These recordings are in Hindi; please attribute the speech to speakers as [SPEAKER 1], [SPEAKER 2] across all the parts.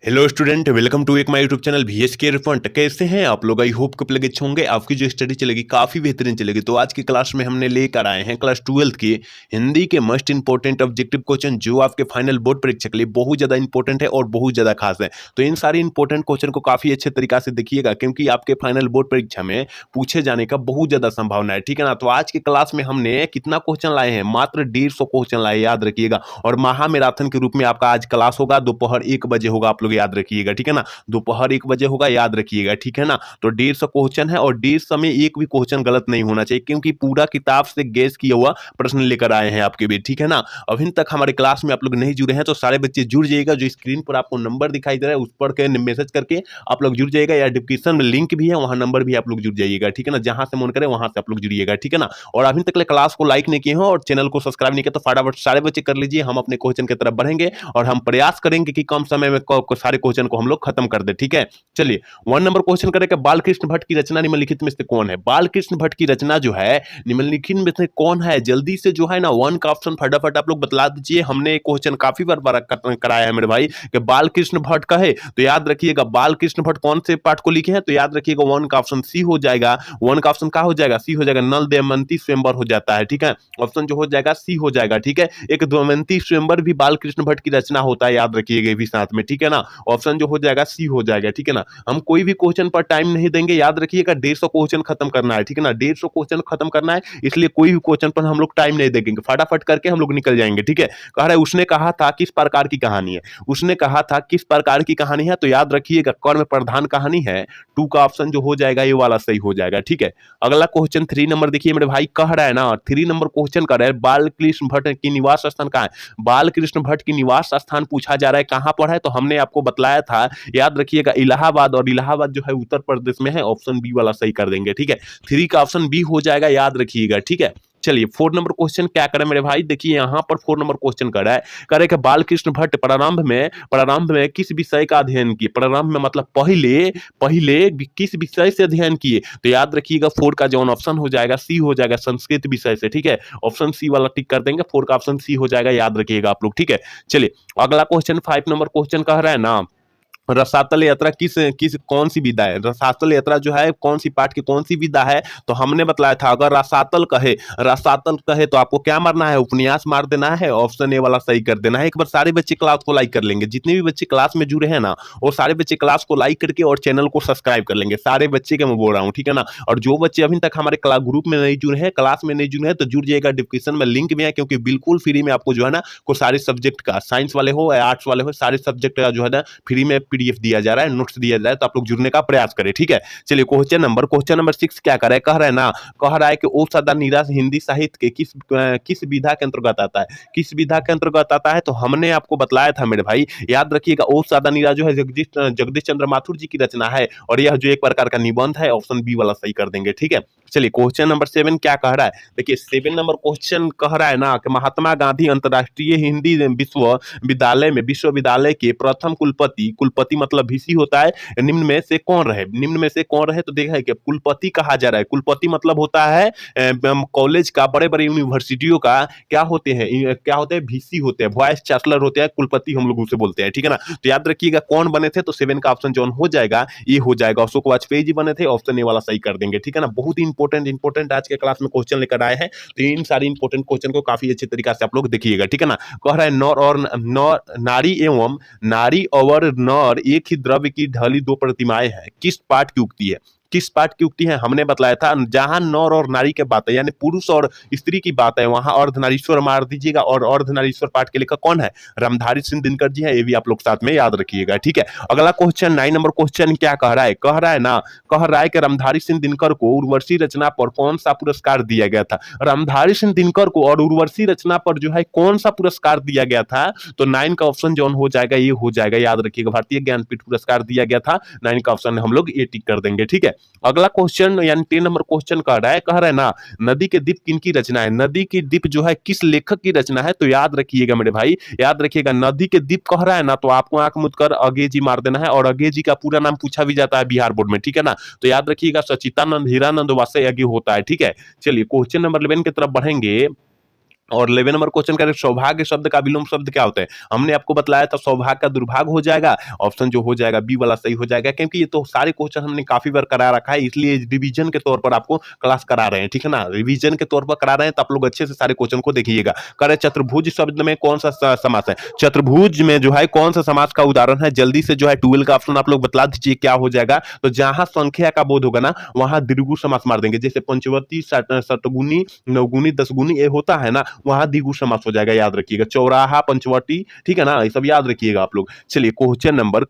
[SPEAKER 1] हेलो स्टूडेंट, वेलकम टू एक my YouTube channel VSK refund. कैसे हैं आप लोग? आई होप कि लगे अच्छे होंगे। आपकी जो स्टडी चलेगी काफ़ी बेहतरीन चलेगी। तो आज की क्लास में हमने लेकर आए हैं क्लास 12 की हिंदी के मोस्ट इंपॉर्टेंट ऑब्जेक्टिव क्वेश्चन, जो आपके फाइनल बोर्ड परीक्षा के लिए बहुत ज़्यादा इंपॉर्टेंट है और बहुत ज़्यादा खास है। तो इन सारे इंपॉर्टेंट क्वेश्चन को काफ़ी अच्छे तरीका से देखिएगा, क्योंकि आपके फाइनल बोर्ड परीक्षा में पूछे जाने का बहुत ज़्यादा संभावना है। ठीक है ना? तो आज की क्लास में हमने कितना क्वेश्चन लाए हैं? मात्र 150 क्वेश्चन लाए, याद रखिएगा। और महा मैराथन के रूप में आपका आज क्लास होगा, दोपहर 1 बजे होगा, आप लोग याद रखिएगा। ठीक है ना? दोपहर 1 बजे होगा, याद रखिएगा। ठीक है ना? तो 150 क्वेश्चन है और 150 में एक भी क्वेश्चन गलत नहीं होना चाहिए, क्योंकि पूरा किताब से गेस किया हुआ प्रश्न लेकर आए हैं आपके भी। ठीक है ना? अभी तक हमारे क्लास में आप लोग नहीं जुड़े हैं तो सारे बच्चे जुड़ जाइएगा। जो स्क्रीन पर आपको नंबर दिखाई दे रहा है उस पर के मैसेज करके आप लोग जुड़ जाइएगा, या डिस्क्रिप्शन में लिंक भी है, वहां नंबर भी आप लोग जुड़ जाइएगा। ठीक है ना? जहां से मन करे वहां से आप लोग जुड़िएगा। ठीक है ना? और अभी तक क्लास को लाइक नहीं किए हो और चैनल को सब्सक्राइब नहीं किया तो फटाफट सारे बच्चे कर लीजिए। हम अपने क्वेश्चन की तरफ बढ़ेंगे और हम प्रयास करेंगे कि कम समय में सारे क्वेश्चन को हम लोग खत्म कर दे। ठीक है? चलिए 1 नंबर क्वेश्चन करेगा, बालकृष्ण भट्ट की रचना निम्नलिखित में से कौन है? बालकृष्ण भट्ट की रचना जो है निम्नलिखित में से कौन है? जल्दी से जो है ना 1 का ऑप्शन फटाफट आप लोग बतला दीजिए। हमने एक क्वेश्चन काफी बार कराया है मेरे भाई कि बालकृष्ण भट्ट का है, तो याद रखिएगा बालकृष्ण भट्ट कौन से पाठ को लिखे हैं? तो याद रखिएगा 1 का ऑप्शन सी हो जाएगा। 1 का ऑप्शन क्या हो जाएगा? सी हो जाएगा। नल दमयंती स्वयंवर हो जाता है। ठीक है? ऑप्शन जो हो जाएगा सी हो जाएगा। ठीक है? एक दमयंती स्वयंवर भी बालकृष्ण भट्ट की रचना होता है, याद रखिएगा ये भी साथ में। ठीक है ना? ऑप्शन जो हो जाएगा सी हो जाएगा। ठीक है ना? हम कोई भी क्वेश्चन पर टाइम नहीं देंगे, याद रखिएगा 150 क्वेश्चन खत्म करना है। ठीक है ना? 150 क्वेश्चन खत्म करना है, इसलिए कोई भी क्वेश्चन पर हम लोग टाइम नहीं देंगे, फटाफट करके हम लोग निकल जाएंगे। ठीक है? कह रहा है उसने कहा था किस प्रकार की कहानी है? उसने कहा था किस प्रकार की कहानी है? तो याद रखिएगा कर्म प्रधान कहानी है। 2 का ऑप्शन जो हो जाएगा ये वाला सही हो जाएगा। ठीक है? अगला क्वेश्चन 3 नंबर देखिए मेरे भाई, कह रहा है ना 3 नंबर क्वेश्चन कर रहा है, बालकृष्ण भट्ट की निवास स्थान कहाँ है? बालकृष्ण भट्ट की निवास स्थान पूछा जा रहा है, कहां पर है? तो हमने आपको बतलाया था, याद रखिएगा इलाहाबाद, और इलाहाबाद जो है उत्तर प्रदेश में है। ऑप्शन बी वाला सही कर देंगे। ठीक है? 3 का ऑप्शन बी हो जाएगा, याद रखिएगा। ठीक है? चलिए 4 नंबर क्वेश्चन क्या करें मेरे भाई, देखिए यहां पर 4 नंबर क्वेश्चन कर रहा है, करे कि बालकृष्ण भट्ट प्रारंभ में किस विषय का अध्ययन किए? प्रारंभ में मतलब पहले पहले किस विषय से अध्ययन किए? तो याद रखिएगा 4 का जो ऑप्शन हो जाएगा सी हो जाएगा, संस्कृत विषय से। ठीक है? ऑप्शन सी वाला टिक कर देंगे, 4 का ऑप्शन सी हो जाएगा, याद रखिएगा आप लोग। ठीक है? चलिए अगला क्वेश्चन 5 नंबर क्वेश्चन कह रहा है ना, रसातल यात्रा किस किस कौन सी विधा है? रसातल यात्रा जो है कौन सी पाठ की कौन सी विधा है? तो हमने बतलाया था अगर रसातल कहे तो आपको क्या मारना है? उपन्यास मार देना है। ऑप्शन ए वाला सही कर देना है। एक बार सारे बच्चे क्लास को लाइक कर लेंगे, जितने भी बच्चे क्लास में जुड़े हैं ना, वो सारे बच्चे क्लास को लाइक करके और चैनल को सब्सक्राइब कर लेंगे। सारे बच्चे के मैं बोल रहा हूँ। ठीक है ना? और जो बच्चे अभी तक हमारे ग्रुप में नहीं जुड़े हैं, क्लास में नहीं जुड़े हैं, तो जुड़ जाएगा। डिस्क्रिप्शन में लिंक भी है, क्योंकि बिल्कुल फ्री में आपको जो है ना को सारे सब्जेक्ट का, साइंस वाले हो या आर्ट्स वाले हो, सारे सब्जेक्ट का जो है ना फ्री में PDF दिया जा रहा है, नोट्स दिया जाए, तो आप लोग जुड़ने का प्रयास करें। ठीक है? चलिए क्वेश्चन नंबर 6 क्या कर रहा है? कह रहा है ना, कह रहा है कि ओ सदा नीरस हिंदी साहित्य के किस विधा के अंतर्गत आता है? किस विधा के अंतर्गत आता है? तो हमने आपको बतलाया था मेरे भाई, याद रखिएगा ओ सदा नीरा जो है जगदीश चंद्र माथुर जी की रचना है, और यह जो एक प्रकार का निबंध है। ऑप्शन बी वाला सही कर देंगे। ठीक है? चलिए क्वेश्चन नंबर 7 क्या कह रहा है? देखिए 7 नंबर क्वेश्चन कह रहा है ना कि महात्मा गांधी अंतर्राष्ट्रीय हिंदी विश्वविद्यालय के प्रथम कुलपति मतलब VC होता है, निम्न में से कौन रहे? तो देखा है कि कुलपति कहा जा रहा है। कुलपति मतलब होता है कॉलेज का, बड़े बड़े यूनिवर्सिटियों का क्या होते हैं? VC होते हैं, वाइस चांसलर होते हैं, कुलपति हम लोग उसे बोलते हैं। ठीक है ना? तो याद रखिएगा कौन बने थे? तो 7 का ऑप्शन जो हो जाएगा ये हो जाएगा, अशोक वाजपेयी जी बने थे। ऑप्शन ए वाला सही कर देंगे। ठीक है ना? बहुत ही इंपॉर्टेंट आज के क्लास में क्वेश्चन लेकर आए हैं, तो इन सारी इंपॉर्टेंट क्वेश्चन को काफी अच्छे तरीके से आप लोग देखिएगा। ठीक है ना? कह रहा है नारी और नर एक ही द्रव्य की ढली 2 प्रतिमाएं हैं, किस पाठ की उक्ति है? किस पाठ की उक्ति है? हमने बतलाया था जहां नर और नारी के बात है, यानी पुरुष और स्त्री की बात है, वहां अर्धनारीश्वर मार दीजिएगा। और अर्धनारीश्वर पाठ के लेखक कौन है? रामधारी सिंह दिनकर जी है, ये भी आप लोग साथ में याद रखिएगा। ठीक है? अगला क्वेश्चन 9 नंबर क्वेश्चन क्या कह रहा है? कह रहा है कि रामधारी सिंह दिनकर को उर्वशी रचना पर कौन सा पुरस्कार दिया गया था? रामधारी सिंह दिनकर को और उर्वशी रचना पर जो है कौन सा पुरस्कार दिया गया था? तो 9 का ऑप्शन जो हो जाएगा ये हो जाएगा, याद रखिएगा भारतीय ज्ञानपीठ पुरस्कार दिया गया था। 9 का ऑप्शन हम लोग ये टिक कर देंगे। ठीक है? अगला क्वेश्चन यानी 10 नंबर क्वेश्चन कह रहा है ना, नदी के द्वीप किनकी रचना है? नदी की द्वीप जो है किस लेखक की रचना है? तो याद रखिएगा मेरे भाई, याद रखिएगा नदी के द्वीप कह रहा है ना, तो आपको आंख मुद कर अगे जी मार देना है। और अगे जी का पूरा नाम पूछा भी जाता है बिहार बोर्ड में। ठीक है ना? तो याद रखिएगा सचितानंद हीरानंद वासे अगे होता है। ठीक है? चलिए क्वेश्चन नंबर 11 की तरफ बढ़ेंगे। और 11 नंबर क्वेश्चन करें, सौभाग्य शब्द का विलोम शब्द क्या होता है? हमने आपको बतलाया था सौभाग्य का दुर्भाग्य हो जाएगा, ऑप्शन जो हो जाएगा बी वाला सही हो जाएगा, क्योंकि ये तो सारे क्वेश्चन हमने काफी बार करा रखा है, इसलिए रिवीजन के तौर पर आपको क्लास करा रहे हैं, ठीक है ना? रिवीजन के तौर पर करा रहे हैं, तो आप लोग अच्छे से सारे क्वेश्चन को देखिएगा। करे चतुर्भुज शब्द में कौन सा समास है? चतुर्भुज में जो है कौन सा समास का उदाहरण है? जल्दी से जो है 12 का ऑप्शन आप लोग बतला दीजिए क्या हो जाएगा। तो जहां संख्या का बोध होगा ना, वहां दीर्घु समास मार देंगे। जैसे पंचवती, शतगुनी, नवगुनी, दसगुनी ये होता है ना, वहां द्विगु समास हो जाएगा, याद रखिएगा। चौराहा, पंचवटी, ठीक है ना, ये सब याद रखिएगा आप लोग। चलिए क्वेश्चन नंबर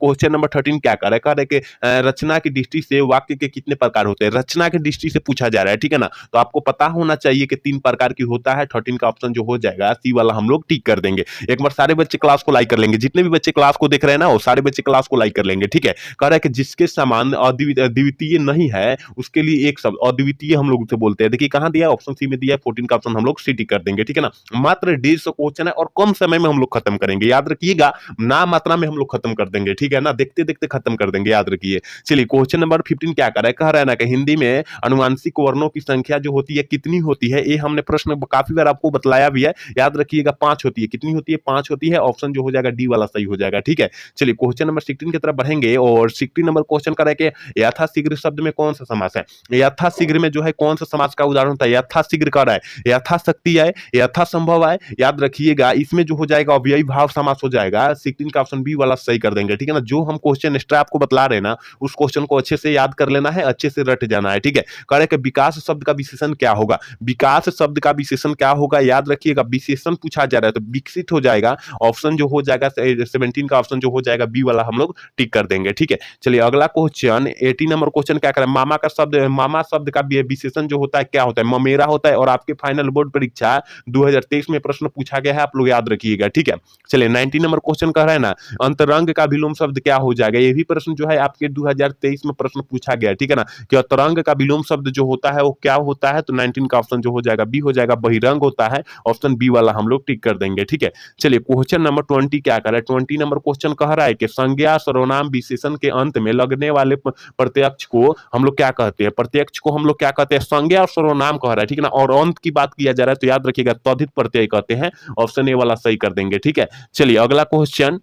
[SPEAKER 1] 13 क्या कर रहा है कि रचना की दृष्टि से वाक्य के कितने प्रकार होते हैं? रचना की दृष्टि से पूछा जा रहा है, ठीक है ना? तो आपको पता होना चाहिए कि 3 प्रकार की होता है। 13 का ऑप्शन जो हो जाएगा सी वाला हम लोग टिक कर देंगे। एक बार सारे बच्चे क्लास को लाइक कर लेंगे, जितने भी बच्चे क्लास को देख रहे हैं ना, वो सारे बच्चे क्लास को लाइक कर लेंगे, ठीक है? कह रहा है कि जिसके समान अद्वितीय नहीं है, उसके लिए एक शब्द अद्वितीय हम लोग उसे बोलते हैं। देखिए कहां दिया, ऑप्शन सी में दिया है। 14 का ऑप्शन हम लोग सी टिक कर देंगे, ठीक है ना? मात्र 150 क्वेश्चन है और कम समय में हम लोग खत्म करेंगे, याद रखिएगा। ना मात्रा में हम लोग खत्म कर देंगे, ठीक है ना? देखते देखते खत्म कर देंगे, याद रखिए। चलिए क्वेश्चन नंबर 15 क्या कर रहा है? कह रहा है ना कि हिंदी में अनुवांशिक वर्णों की संख्या जो होती है कितनी होती है? ये हमने प्रश्न काफी बार आपको बतलाया भी है, याद रखिएगा। 5 होती है। कितनी होती है? 5 होती है। ऑप्शन जो हो जाएगा डी वाला सही हो जाएगा, ठीक है? चलिए क्वेश्चन नंबर 16 की तरफ बढ़ेंगे और 16 नंबर क्वेश्चन कर रहा है कि यथाशीघ्र शब्द में कौन सा समास है? यथाशीघ्र में जो है कौन सा समास का उदाहरण होता है? यथाशीघ्र कर रहा है, यथाशक्ति है, यथासंभव है, याद रखिएगा। इसमें जो हो जाएगा अव्ययी भाव समास हो जाएगा। 16 का ऑप्शन बी वाला सही कर देंगे, ठीक है ना? जो हम क्वेश्चन एक्स्ट्रा आपको बतला रहे हैं ना, उस क्वेश्चन को अच्छे से याद कर लेना है, अच्छे से रट जाना है, ठीक है? कह रहे कि विकास शब्द का विशेषण क्या होगा? विकास शब्द का विशेषण क्या होगा? याद रखिएगा, विशेषण पूछा जा रहा है तो विकसित हो जाएगा। ऑप्शन जो हो जाएगा 17 का ऑप्शन जो हो जाएगा बी वाला हम लोग टिक कर देंगे, ठीक है? चलिए अगला क्वेश्चन 18 नंबर क्वेश्चन क्या करें? मामा शब्द का विशेषण जो होता है क्या होता है? ममेरा होता है। और आपके फाइनल बोर्ड परीक्षा 2023 में प्रश्न पूछा गया है, आप लोग याद रखिएगा, ठीक है? चलिए 19 नंबर क्वेश्चन कह रहा है ना, अंतरंग का विलोम शब्द क्या हो जाएगा? ये भी प्रश्न जो है आपके 2023 में प्रश्न पूछा गया, ठीक है ना? कि अंतरंग का विलोम शब्द जो होता है वो क्या होता है? तो 19 का ऑप्शन जो हो जाएगा बी हो जाएगा, बहिरंग होता है। ऑप्शन बी वाला हम लोग टिक कर देंगे, ठीक है? चलिए क्वेश्चन नंबर 20 क्या कर रहा है? 20 नंबर क्वेश्चन कह रहा है कि संज्ञा सर्वनाम विशेषण के अंत में लगने वाले प्रत्यक्ष को हम लोग क्या कहते हैं? प्रत्यक्ष को हम लोग क्या कहते हैं? संज्ञा और सर्वनाम कह रहा है, ठीक है ना? और अंत की बात किया जा रहा है तो याद रखिएगा तद्धित प्रत्यय कहते हैं। ऑप्शन ए वाला सही कर देंगे, ठीक है? चलिए अगला क्वेश्चन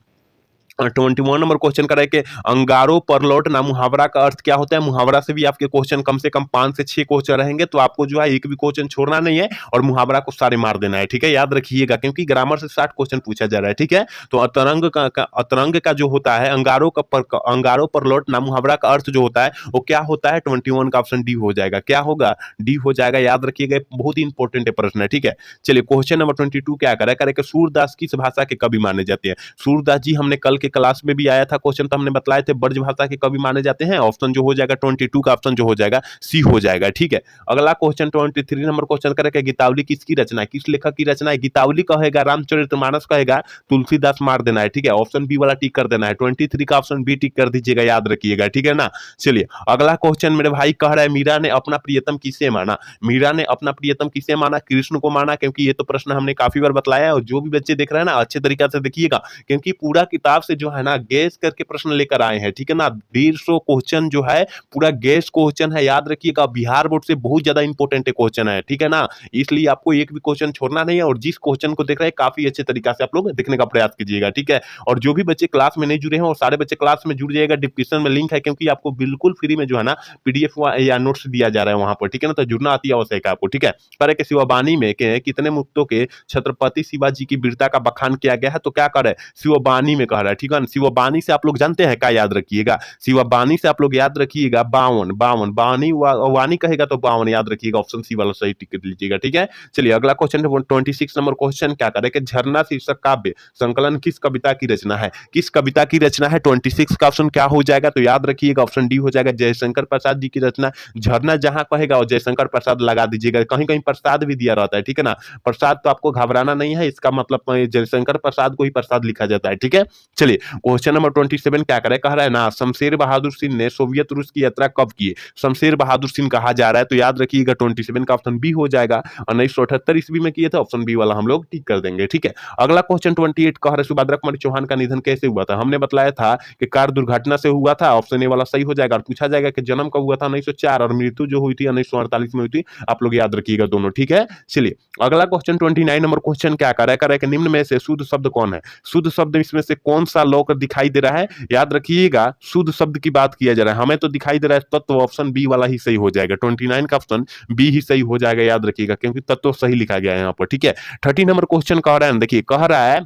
[SPEAKER 1] 21 नंबर क्वेश्चन कर रहा है कि अंगारो पर लौट ना मुहावरा का अर्थ क्या होता है? मुहावरा से भी आपके क्वेश्चन कम से कम 5 से 6 क्वेश्चन रहेंगे, तो आपको जो है एक भी क्वेश्चन छोड़ना नहीं है और मुहावरा को सारे मार देना है, ठीक है? याद रखिएगा, क्योंकि ग्रामर से 60 क्वेश्चन पूछा जा रहा है, ठीक है? तो अतरंग का जो होता है अंगारो पर लौट ना मुहावरा का अर्थ जो होता है वो क्या होता है? 21 का ऑप्शन डी हो जाएगा। क्या होगा? डी हो जाएगा, याद रखिएगा, बहुत ही इंपॉर्टेंट प्रश्न है, ठीक है? चलिए क्वेश्चन नंबर 22 क्या करे कि सूरदास किस भाषा के कवि माने जाते हैं? सूरदास जी हमने कल के क्लास में भी आया था क्वेश्चन, तो हमने बतलाए थे ब्रज भाषा के कवि माने जाते हैं। ऑप्शन जो हो जाएगा 22 का ऑप्शन जो हो जाएगा सी हो जाएगा, ठीक है? अगला क्वेश्चन 23 नंबर क्वेश्चन करेगा गीतावली किसकी रचना है? किस लेखक की रचना है? गीतावली कहेगा, रामचरितमानस कहेगा, तुलसीदास मार देना है, ठीक है? ऑप्शन बी वाला टिक कर देना है। 23 का ऑप्शन बी टिक कर दीजिएगा, याद रखिएगा, ठीक है ना? चलिए अगला क्वेश्चन मेरे भाई कह रहा है मीरा ने अपना प्रियतम किसे माना? मीरा ने अपना प्रियतम किसे माना? कृष्ण को माना, क्योंकि ये तो प्रश्न हमने काफी बार बतलाया है। और जो भी बच्चे देख रहे हैं ना, अच्छे तरीके से देखिएगा, क्योंकि पूरा किताब से जो है ना गैस करके प्रश्न लेकर आए हैं, ठीक है ना? 150 क्वेश्चन जो है पूरा गैस क्वेश्चन है, याद रखिएगा। बिहार बोर्ड से बहुत ज्यादा इंपॉर्टेंट क्वेश्चन है, ठीक है ना? इसलिए आपको एक भी क्वेश्चन छोड़ना नहीं है और जिस क्वेश्चन को देख रहे हैं काफी अच्छे तरीके से आप लोग देखने का प्रयास कीजिएगा, ठीक है? और जो भी बच्चे क्लास में नहीं जुड़े हैं और सारे बच्चे क्लास में जुड़ जाएगा, डिस्क्रिप्शन में लिंक है, क्योंकि आपको बिल्कुल फ्री में जो है ना पीडीएफ या नोट्स दिया जा रहा है वहां पर, ठीक है ना? तो जुड़ना अति आवश्यक है आपको, ठीक है? करे कि शिववाणी में के कितने मुक्तों के छत्रपति शिवाजी की वीरता का बखान किया गया है? तो क्या करे? शिववाणी में कह रहा है, ठीक है ना? शिववाणी से आप लोग जानते हैं क्या? याद रखिएगा, शिववाणी से आप लोग याद रखिएगा 52 वाणी कहेगा तो 52 याद रखिएगा। ऑप्शन सी वाला सही टिक लीजिएगा, ठीक है? चलिए अगला क्वेश्चन 26 नंबर क्वेश्चन क्या करे कि झरना शीर्षक काव्य संकलन किस कविता की रचना है? किस कविता की रचना है? 26 का ऑप्शन क्या हो जाएगा? तो याद रखिएगा ऑप्शन डी हो जाएगा, जयशंकर प्रसाद जी की रचना। झरना जहां कहेगा और जयशंकर प्रसाद लगा दीजिएगा, कहीं कहीं प्रसाद भी दिया रहता है, ठीक है ना? प्रसाद तो आपको घबराना नहीं है, इसका मतलब जयशंकर प्रसाद को ही प्रसाद लिखा जाता है, ठीक है? चलिए चलिए क्वेश्चन नंबर 27 क्या करे, कह रहा है ना शमशेर बहादुर सिंह ने सोवियत रूस की यात्रा कब की है। शमशेर बहादुर सिंह कहा जा रहा है, तो याद रखिएगा 27 का ऑप्शन बी हो जाएगा। 1978 ईस्वी में किए थे, ऑप्शन बी वाला हम लोग टिक कर देंगे। ठीक है, अगला क्वेश्चन 28 कह रहा है सुभद्रा कुमारी चौहान का निधन कैसे हुआ था। हमने बताया था कि कार दुर्घटना से हुआ था, ऑप्शन ए वाला सही हो जाएगा। और पूछा जाएगा कि जन्म कब हुआ था, 1904, और मृत्यु जो हुई थी 1948 में हुई थी। आप लोग याद रखिएगा दोनों। ठीक है, चलिए अगला क्वेश्चन 29 नंबर क्वेश्चन क्या कर रहा है कि निम्न में से शुद्ध शब्द कौन है। शुद्ध शब्द इसमें से कौन सा लौकर दिखाई दे रहा है। याद रखिएगा शुद्ध शब्द की बात किया जा रहा है, हमें तो दिखाई दे रहा है तत्व, ऑप्शन बी वाला ही सही हो जाएगा। 29 का ऑप्शन बी ही सही हो जाएगा, याद रखिएगा, क्योंकि तत्व सही लिखा गया है यहाँ पर। ठीक है, 30 नंबर क्वेश्चन कह रहा है, देखिए कह रहा है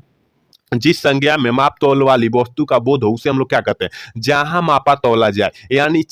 [SPEAKER 1] जिस संज्ञा में माप तौल वाली वस्तु का बोध हो उसे हम लोग क्या कहते हैं। जहां मापा तौला जाए, यानी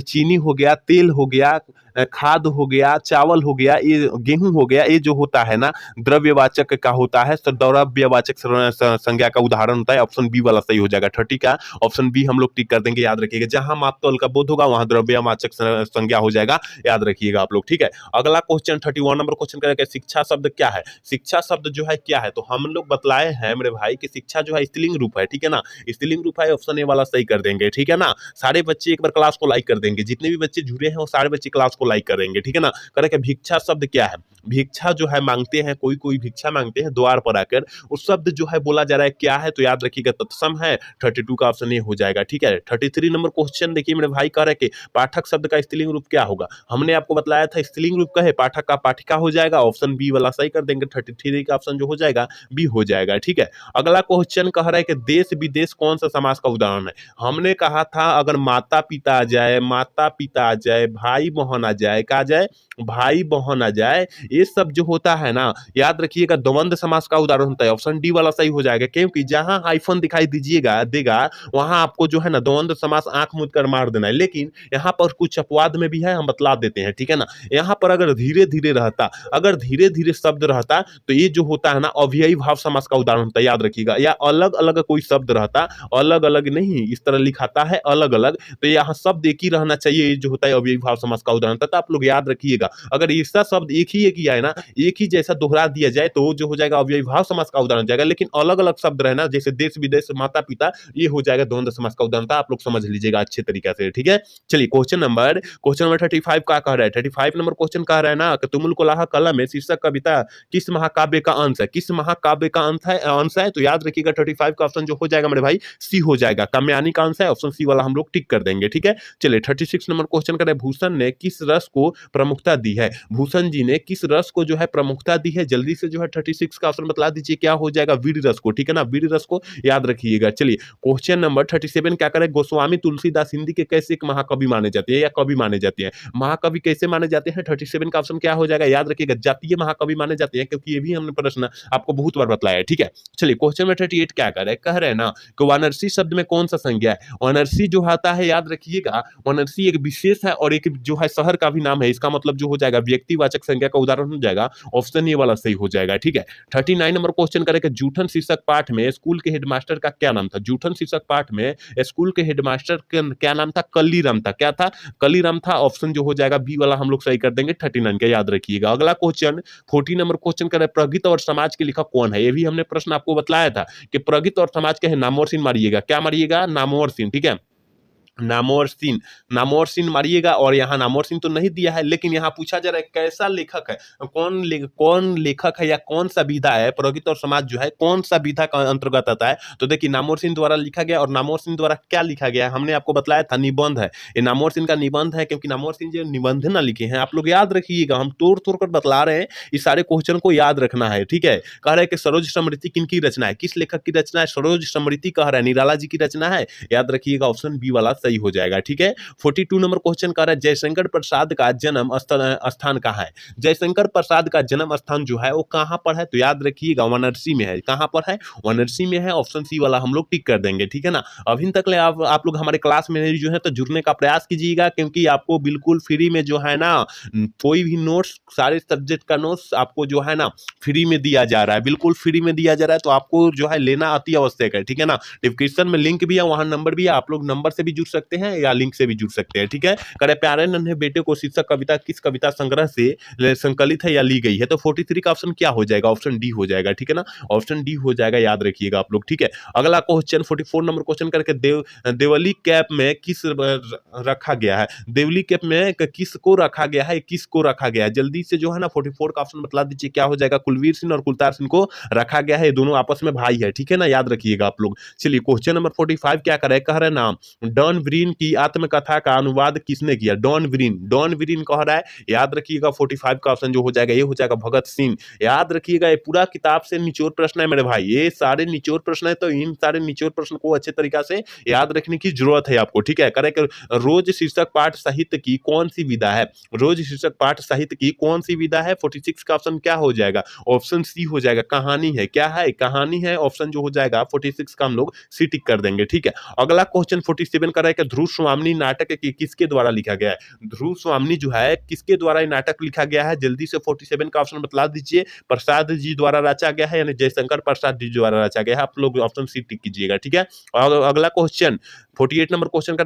[SPEAKER 1] चीनी हो गया, तेल हो गया, खाद हो गया, चावल हो गया, ये गेहूं हो गया, ये जो होता है ना द्रव्यवाचक का होता है, द्रव्यवाचक संज्ञा का उदाहरण होता है। ऑप्शन बी वाला सही हो जाएगा। 30 का ऑप्शन बी हम लोग टिक कर देंगे, याद रखिएगा। जहां माप तौल का बोध होगा वहां द्रव्यवाचक संज्ञा हो जाएगा, याद रखिएगा आप लोग। ठीक है, अगला क्वेश्चन 31 नंबर क्वेश्चन करेंगे, शिक्षा शब्द क्या है। शिक्षा शब्द जो है क्या है, तो हम लोग बतलाए हैं मेरे भाई कि शिक्षा जो है स्त्रीलिंग रूप है। ठीक है ना, स्त्रीलिंग रूप है, ऑप्शन ए वाला सही कर देंगे। ठीक है ना, सारे बच्चे एक बार क्लास को लाइक कर देंगे, जितने भी बच्चे जुड़े हैं वो सारे बच्चे क्लास को लाइक करेंगे। ठीक है ना, करें कि भिक्षा शब्द क्या है। भिक्षा जो है मांगते हैं, कोई कोई भिक्षा मांगते हैं द्वार पर आकर, उस शब्द जो है बोला जा रहा है क्या है, तो याद रखिएगा तत्सम है। 32 का ऑप्शन ए हो जाएगा। ठीक है, 33 नंबर क्वेश्चन देखिए मेरे भाई, कह रहे कि पाठक शब्द का स्त्रीलिंग रूप क्या होगा। हमने आपको बताया था स्त्रीलिंग रूप का है, पाठक का पाठिका हो जाएगा, ऑप्शन बी वाला सही कर देंगे। 33 का ऑप्शन जो हो जाएगा बी हो जाएगा। ठीक है, अगला क्वेश्चन कह रहा है कि देश विदेश कौन सा समास का उदाहरण है। हमने कहा था अगर माता पिता आ जाए, माता पिता आ जाए, भाई बहन आ जाए, कहा जाए भाई बहन आ जाए, ये सब जो होता है ना, याद रखिएगा द्वंद्व समास का उदाहरण होता है। ऑप्शन डी वाला सही हो जाएगा, क्योंकि जहां हाइफन दिखाई दीजिएगा देगा वहां आपको जो है ना द्वंद्व समास आंख मूंद कर मार देना है। लेकिन यहाँ पर कुछ अपवाद में भी है, हम बतला देते हैं। ठीक है ना, यहाँ पर अगर धीरे धीरे रहता, अगर धीरे धीरे शब्द रहता, तो ये जो होता है ना अव्ययी भाव समास का उदाहरण होता है, याद रखिएगा। या अलग अलग कोई शब्द रहता, अलग अलग नहीं, इस तरह लिखाता है अलग अलग, तो यहाँ शब्द एक ही रहना चाहिए, ये जो होता है अव्ययी भाव समास का उदाहरण। तथा आप लोग याद रखिएगा अगर ऐसा शब्द एक ही आए ना, एक ही जैसा दोहरा दिया जाए, तो जो हो जाएगा अव्ययी भाव समास का उदाहरण जाएगा। लेकिन अलग अलग शब्द रहना, जैसे देश विदेश, माता पिता, ये हो जाएगा द्वंद्व समास का उदाहरण था। आप लोग समझ लीजिएगा अच्छे तरीके से। ठीक है, चलिए क्वेश्चन नंबर 35 का कह रहा है। 35 नंबर क्वेश्चन कह रहा है ना कि तुमुल को लाहा कलम में शीर्षक कविता किस महाकाव्य का अंश है। किस महाकाव्य का अंश है, तो याद रखिएगा 35 का ऑप्शन जो हो जाएगा मेरे भाई सी हो जाएगा। काम्यानी का अंश है, ऑप्शन सी वाला हम लोग टिक कर देंगे। ठीक है, चलिए 36 नंबर क्वेश्चन करें, भूषण ने किस रस को प्रमुखता दी है। भूषण जी ने किस रस को जो है प्रमुखता दी है, जल्दी से जो है 36 का ऑप्शन बतला दीजिए, क्या हो जाएगा, वीर रस को। ठीक है ना, वीर रस को याद रखिएगा। चलिए क्वेश्चन नंबर 37 क्या करें, गोस्वामी तुलसीदास हिंदी के कैसे एक महाकवि माने जाते हैं या कवि माने जाते हैं। महाकवि कैसे माने जाते हैं, 37 का ऑप्शन क्या हो जाएगा, याद रखिएगा जातीय महाकवि माने जाते हैं, क्योंकि ये भी हमने प्रश्न आपको बहुत बार बतलाया है। ठीक है, चलिए क्वेश्चन नंबर 38 क्या कर रहे हैं, कह रहे हैं ना कि वानरसी शब्द में कौन सा संज्ञा है। वानरसी जो आता है, याद रखिएगा वानरसी एक विशेष है और एक जो है शहर का भी नाम है। इसका मतलब जो हो जाएगा व्यक्तिवाचक संज्ञा का उदाहरण हो जाएगा, ऑप्शन ये वाला सही हो जाएगा। ठीक है, 39 नंबर क्वेश्चन करें कि जूठन शीर्षक पाठ में स्कूल के हेडमास्टर का क्या नाम था। जूठन शीर्षक पाठ में स्कूल के हेडमास्टर क्या नाम था, कलीराम था। क्या था, कलीराम था। ऑप्शन जो हो जाएगा बी वाला हम लोग सही कर देंगे 39 का, याद रखिएगा। अगला क्वेश्चन 40 नंबर क्वेश्चन करें, प्रगीत और समाज के लेखक कौन है। ये भी हमने प्रश्न आपको बतलाया था कि प्रगीत और समाज के है, नामवर सिंह मारिएगा। क्या मारिएगा, नामवर सिंह। ठीक है, नामवर सिंह मारिएगा। और यहाँ नामवर सिंह तो नहीं दिया है, लेकिन यहाँ पूछा जा रहा है कैसा लेखक है, कौन लेखक है या कौन सा विधा है। प्रगीत और समाज जो है कौन सा विधा का अंतर्गत आता है, तो देखिए नामवर सिंह द्वारा लिखा गया। और नामवर सिंह द्वारा क्या लिखा गया है, हमने आपको बताया था निबंध है, ये नामवर सिंह का निबंध है, क्योंकि नामवर सिंह जो निबंध ना लिखे हैं। आप लोग याद रखिएगा, हम तोड़ तोड़ कर बतला रहे हैं, इस सारे क्वेश्चन को याद रखना है। ठीक है, कह रहे हैं कि सरोज समृद्धि किनकी रचना है, किस लेखक की रचना है, सरोज समृद्धि कह रहा है निराला जी की रचना है, याद रखिएगा ऑप्शन बी वाला सही हो जाएगा। ठीक है, 42 नंबर क्वेश्चन कह रहा है जयशंकर प्रसाद का जन्म स्थान कहाँ है। जयशंकर प्रसाद का जन्म स्थान जो है वो कहां पर है, तो याद रखिएगा वाराणसी में है। कहां पर है, वाराणसी में है, ऑप्शन सी वाला हम लोग टिक कर देंगे। ठीक है ना, अभी तक ले आप लोग हमारे क्लास में जो है तो जुड़ने का प्रयास कीजिएगा, क्योंकि आपको बिल्कुल फ्री में जो है ना कोई भी नोट्स, सारे सब्जेक्ट का नोट्स आपको जो है ना फ्री में दिया जा रहा है, बिल्कुल फ्री में दिया जा रहा है। तो आपको जो है लेना अति आवश्यक है। ठीक है ना, डिस्क्रिप्शन में लिंक भी है, वहां नंबर भी है, आप लोग नंबर से भी जुड़ सकते सकते हैं या लिंक से भी जुड़ सकते हैं, ठीक है। करे प्यारे नन्हे बेटे को शीर्षक कविता किस कविता संग्रह से संकलित है या ली गई है, तो 43 का ऑप्शन क्या हो जाएगा, ऑप्शन डी हो जाएगा, ठीक है ना, ऑप्शन डी हो जाएगा, याद रखिएगा आप लोग, ठीक है। अगला क्वेश्चन 44 नंबर क्वेश्चन करके देवली कैप में किस रखा गया है, देवली कैप में किसको रखा गया है, किसको रखा गया है, जल्दी से जो है ना 44 का ऑप्शन बता दीजिए क्या हो जाएगा, कुलवीर सिंह और कुलतार सिंह को रखा गया है, दोनों आपस में भाई है, ठीक है ना, याद रखिएगा आप लोग। चलिए क्वेश्चन नंबर 45 क्या कर रहे हैं, कह रहे नाम डॉन ब्रीन की आत्मकथा का अनुवाद किसने किया, डॉन ब्रीन कह रहा है, याद रखिएगा 45 का ऑप्शन जो हो जाएगा ये हो जाएगा भगत सिंह। याद रखिएगा ये पूरा किताब से निचोड़ प्रश्न है मेरे भाई, ये सारे निचोड़ प्रश्न है, तो इन सारे निचोड़ प्रश्न को अच्छे तरीका से याद रखने की जरूरत है आपको, ठीक है। करेक्ट, रोज शीर्षक पाठ साहित्य की कौन सी विधा है, रोज शीर्षक पाठ साहित्य की कौन सी विधा है, 46 का ऑप्शन क्या हो जाएगा, ऑप्शन सी हो जाएगा, कहानी है, क्या है, कहानी है, ऑप्शन जो हो जाएगा 46 का हम लोग सी टिक कर देंगे, ठीक है। अगला क्वेश्चन 47 का है, ध्रुव स्वामी नाटक किसके द्वारा लिखा गया है, ध्रुव स्वामी जो है किसके द्वारा नाटक लिखा गया है, जल्दी से 47 का ऑप्शन बता दीजिए, प्रसाद जी द्वारा रचा गया है, यानी जयशंकर प्रसाद जी द्वारा रचा गया है, आप लोग ऑप्शन सी टिक कीजिएगा, ठीक है। और अगला क्वेश्चन 48 नंबर क्वेश्चन का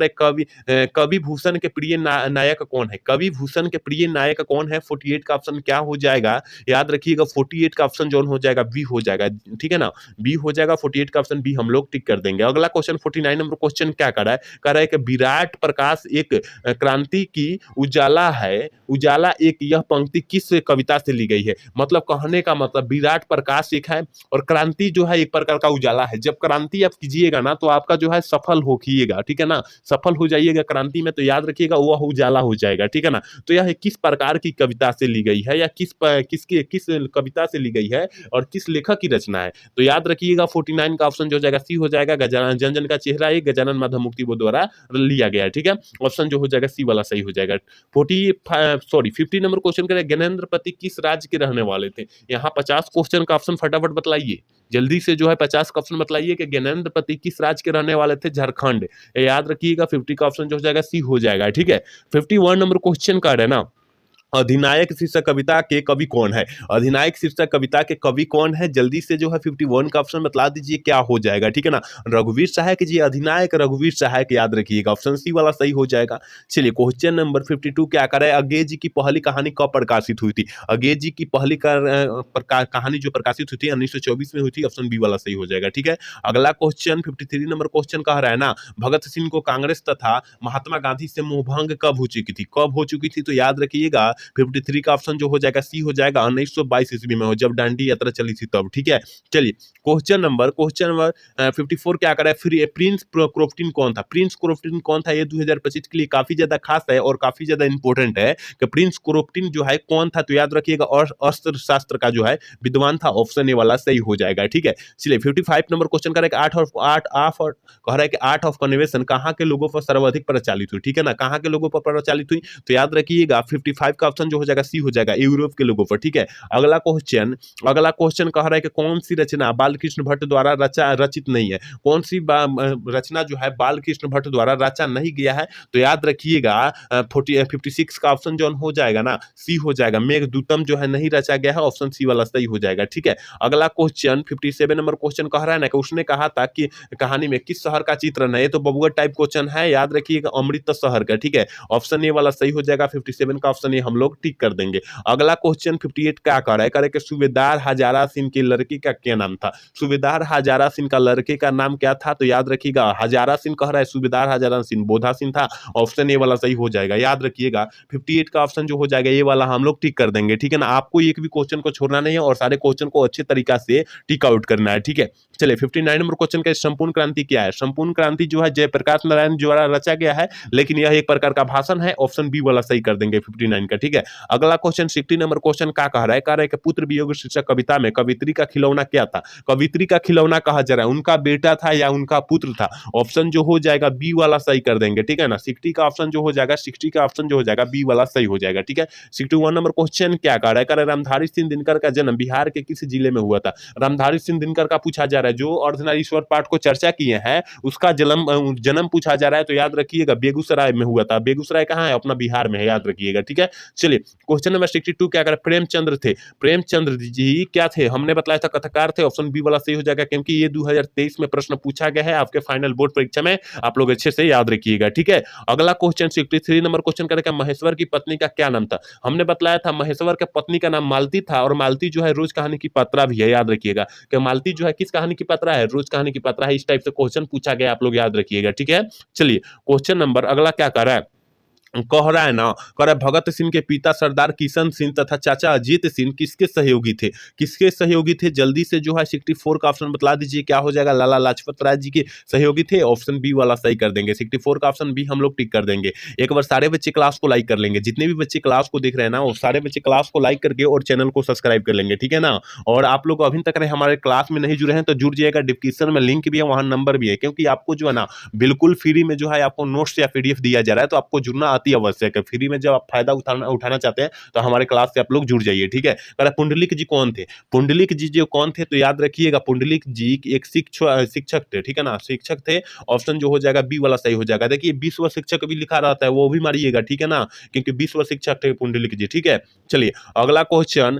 [SPEAKER 1] कवि भूषण के प्रिय नायक कौन है, कवि भूषण के प्रिय नायक कौन है, 48 का ऑप्शन क्या हो जाएगा, याद रखिएगा 48 का ऑप्शन जो हो जाएगा बी हो जाएगा, ठीक है ना, बी हो जाएगा, 48 का ऑप्शन बी हम लोग टिक कर देंगे। अगला क्वेश्चन 49 नंबर क्वेश्चन क्या कर रहा है कि विराट प्रकाश एक क्रांति की उजाला है, उजाला एक यह पंक्ति किस कविता से ली गई है, मतलब कहने का मतलब विराट प्रकाश एक है और क्रांति जो है एक प्रकार का उजाला है, जब क्रांति आप कीजिएगा ना तो आपका जो है सफल होइएगा, ठीक है ना, सफल हो जाइएगा क्रांति में, तो याद रखिएगा वह उजाला हो जाएगा, ठीक है ना। तो यह किस प्रकार की कविता से ली गई है या किस कविता से ली गई है और किस लेखक की रचना है, तो याद रखिएगा 49 का ऑप्शन जो हो जाएगा सी हो जाएगा, गजानन जन जन का चेहरा एक गजानन माधव मुक्ति वो द्वारा लिया गया है, ठीक है, ऑप्शन जो हो जाएगा सी वाला सही हो जाएगा। 50 नंबर क्वेश्चन करें, ज्ञानेंद्र पति किस राज्य के रहने वाले थे, यहाँ 50 क्वेश्चन का ऑप्शन फटाफट बतलाइए, जल्दी से जो है 50 का ऑप्शन बतलाइए कि ज्ञानेंद्र पति किस राज्य के रहने वाले थे, झारखंड, याद रखिएगा 50 का ऑप्शन जो हो जाएगा सी हो जाएगा, ठीक है। 51 नंबर क्वेश्चन का है ना, अधिनायक शीर्षक कविता के कवि कौन है, अधिनायक शीर्षक कविता के कवि कौन है, जल्दी से जो है 51 का ऑप्शन बतला दीजिए क्या हो जाएगा, ठीक है ना, रघुवीर सहायक जी, अधिनायक रघुवीर सहायक, याद रखिएगा ऑप्शन सी वाला सही हो जाएगा। चलिए क्वेश्चन नंबर 52 क्या कर रहा है, अज्ञे जी की पहली कहानी कब प्रकाशित हुई थी, अज्ञे जी की पहली कहानी जो प्रकाशित हुई थी 1924 में हुई थी, ऑप्शन बी वाला सही हो जाएगा, ठीक है। अगला क्वेश्चन 53 नंबर क्वेश्चन कह रहा है ना, भगत सिंह को कांग्रेस तथा महात्मा गांधी से मोहभंग कब हो चुकी थी, कब हो चुकी थी, तो याद रखिएगा 53 का ऑप्शन जो हो जाएगा सी हो जाएगा, 1922 ईस्वी में हो, जब दांडी यात्रा चली थी तब, ठीक है। चलिए क्वेश्चन नंबर 54 क्या कर रहा है, फिर प्रिंस क्रोफ्टिन कौन था, प्रिंस क्रोफ्टिन कौन था, ये 2025 के लिए काफी ज्यादा खास है और काफी ज्यादा इंपॉर्टेंट है कि प्रिंस क्रोफ्टिन जो है कौन था, तो याद रखिएगा और अस्त्र शास्त्र का जो है विद्वान था, ऑप्शन ए वाला सही हो जाएगा, ठीक है। चलिए 55 नंबर क्वेश्चन कर कह रहा है कि आर्ट ऑफ कन्वेंशन कहाँ के लोगों पर सर्वाधिक प्रचलित हुई, ठीक है ना, कहाँ के लोगों पर प्रचलित हुई, तो याद रखिएगा 55 का ऑप्शन जो हो जाएगा सी हो जाएगा, यूरोप के लोगों पर, ठीक है। अगला क्वेश्चन कह रहा है कि कौन सी रचना बालकृष्ण भट्ट द्वारा रचित नहीं है, कौन सी रचना जो है बालकृष्ण भट्ट द्वारा रचा नहीं गया है, तो याद रखिएगा 56 का ऑप्शन जो हो जाएगा ना सी हो जाएगा, मेघदूतम जो है नहीं रचा गया है, ऑप्शन सी वाला सही हो जाएगा, ठीक है। अगला क्वेश्चन 57 नंबर क्वेश्चन कह रहा है ना कि उसने कहा था कि कहानी में किस शहर का चित्रण है, ये तो बबुआ टाइप क्वेश्चन है, याद रखिएगा अमृत शहर का, ठीक है, ऑप्शन ए वाला सही हो जाएगा, 57 का ऑप्शन ए हम लोग टिक कर देंगे। अगला क्वेश्चन 58 क्या कर रहा है कि सूबेदार हजारा सिंह की लड़की का क्या नाम था, सूबेदार हजारा सिंह का लड़के का नाम क्या था, तो याद रखिएगा हजारा सिंह कह रहा है, सूबेदार हजारा सिंह बोधा सिंह था, ऑप्शन ए वाला सही हो जाएगा, याद रखिएगा 58 का ऑप्शन जो हो जाएगा ये वाला हम लोग टिक कर देंगे, ठीक है ना, आपको एक भी क्वेश्चन को छोड़ना नहीं है और सारे क्वेश्चन को अच्छे तरीका से टिक आउट करना है, ठीक है। चलिए 59 नंबर क्वेश्चन का संपूर्ण क्रांति क्या है, संपूर्ण क्रांति जो है जयप्रकाश नारायण द्वारा रचा गया है, लेकिन यह एक प्रकार का भाषण है, ऑप्शन बी वाला सही कर देंगे 59 का, ठीक है। अगला क्वेश्चन 60 नंबर क्वेश्चन क्या कह रहा है कि पुत्र वियोग शीर्षक कविता में कवित्री का खिलौना क्या था, कवित्री का खिलौना कहा जा रहा है उनका बेटा था या उनका पुत्र था, ऑप्शन जो हो जाएगा बी वाला सही कर देंगे, ठीक है ना, 60 का ऑप्शन जो हो जाएगा बी वाला सही हो जाएगा, ठीक है। 61 नंबर क्वेश्चन क्या कह रहा है, रामधारी सिंह दिनकर का जन्म बिहार के किस जिले में हुआ था, रामधारी सिंह दिनकर का पूछा जा रहा है, जो अर्धनारीश्वर पाठ को चर्चा किए हैं उसका जन्म पूछा जा रहा है, तो याद रखिएगा बेगूसराय में हुआ था, बेगूसराय कहाँ है, अपना बिहार में है, याद रखिएगा, ठीक है। चलिए क्वेश्चन नंबर 62 क्या करें, प्रेमचंद्र थे। प्रेमचंद्र जी क्या थे, हमने बताया था कथाकार थे, ऑप्शन बी वाला सही हो जाएगा क्योंकि ये 2023 में प्रश्न पूछा गया है आपके फाइनल बोर्ड परीक्षा में, आप लोग अच्छे से याद रखिएगा, ठीक है। अगला क्वेश्चन 63 नंबर क्वेश्चन करेगा, महेश्वर की पत्नी का क्या नाम था। हमने बताया था महेश्वर के पत्नी का नाम मालती था और मालती जो है रोज कहानी की पात्रा भी है, याद रखिएगा कि मालती जो है किस कहानी की पात्रा है, रोज कहानी की पात्रा है। इस टाइप से क्वेश्चन पूछा गया, आप लोग याद रखिएगा, ठीक है। चलिए क्वेश्चन नंबर अगला क्या कर रहा है, कह रहा है ना, कह रहा है भगत सिंह के पिता सरदार किशन सिंह तथा चाचा अजीत सिंह किसके सहयोगी थे। किसके सहयोगी थे, जल्दी से जो है 64 का ऑप्शन बतला दीजिए क्या हो जाएगा, लाला लाजपत राय जी के सहयोगी थे, ऑप्शन बी वाला सही कर देंगे। 64 का ऑप्शन बी हम लोग टिक कर देंगे। एक बार सारे बच्चे क्लास को लाइक कर लेंगे, जितने भी बच्चे क्लास को देख रहे हैं ना वो सारे बच्चे क्लास को लाइक करके और चैनल को सब्सक्राइब कर लेंगे, ठीक है ना। और आप लोग अभी तक हमारे क्लास में नहीं जुड़े हैं तो जुड़ जाइएगा, डिस्क्रिप्शन में लिंक भी है, वहां नंबर भी है, क्योंकि आपको जो है ना बिल्कुल फ्री में जो है आपको नोट्स या पीडीएफ दिया जा रहा है, तो आपको जुड़ना अति आवश्यक है। फ्री में जब आप फायदा उठाना चाहते हैं तो हमारे क्लास से आप लोग जुड़ जाइए, ठीक है। पुंडलिक जी कौन थे, पुंडलिक जी जो कौन थे तो याद रखिएगा पुंडलिक जी एक शिक्षक थे, ठीक है ना, शिक्षक थे। ऑप्शन जो हो जाएगा बी वाला सही हो जाएगा। देखिए 20 शिक्षक भी लिखा रहता है, वो भी मारिएगा, ठीक है ना, क्योंकि 20 शिक्षक थे पुंडलिक जी, ठीक है। चलिए अगला क्वेश्चन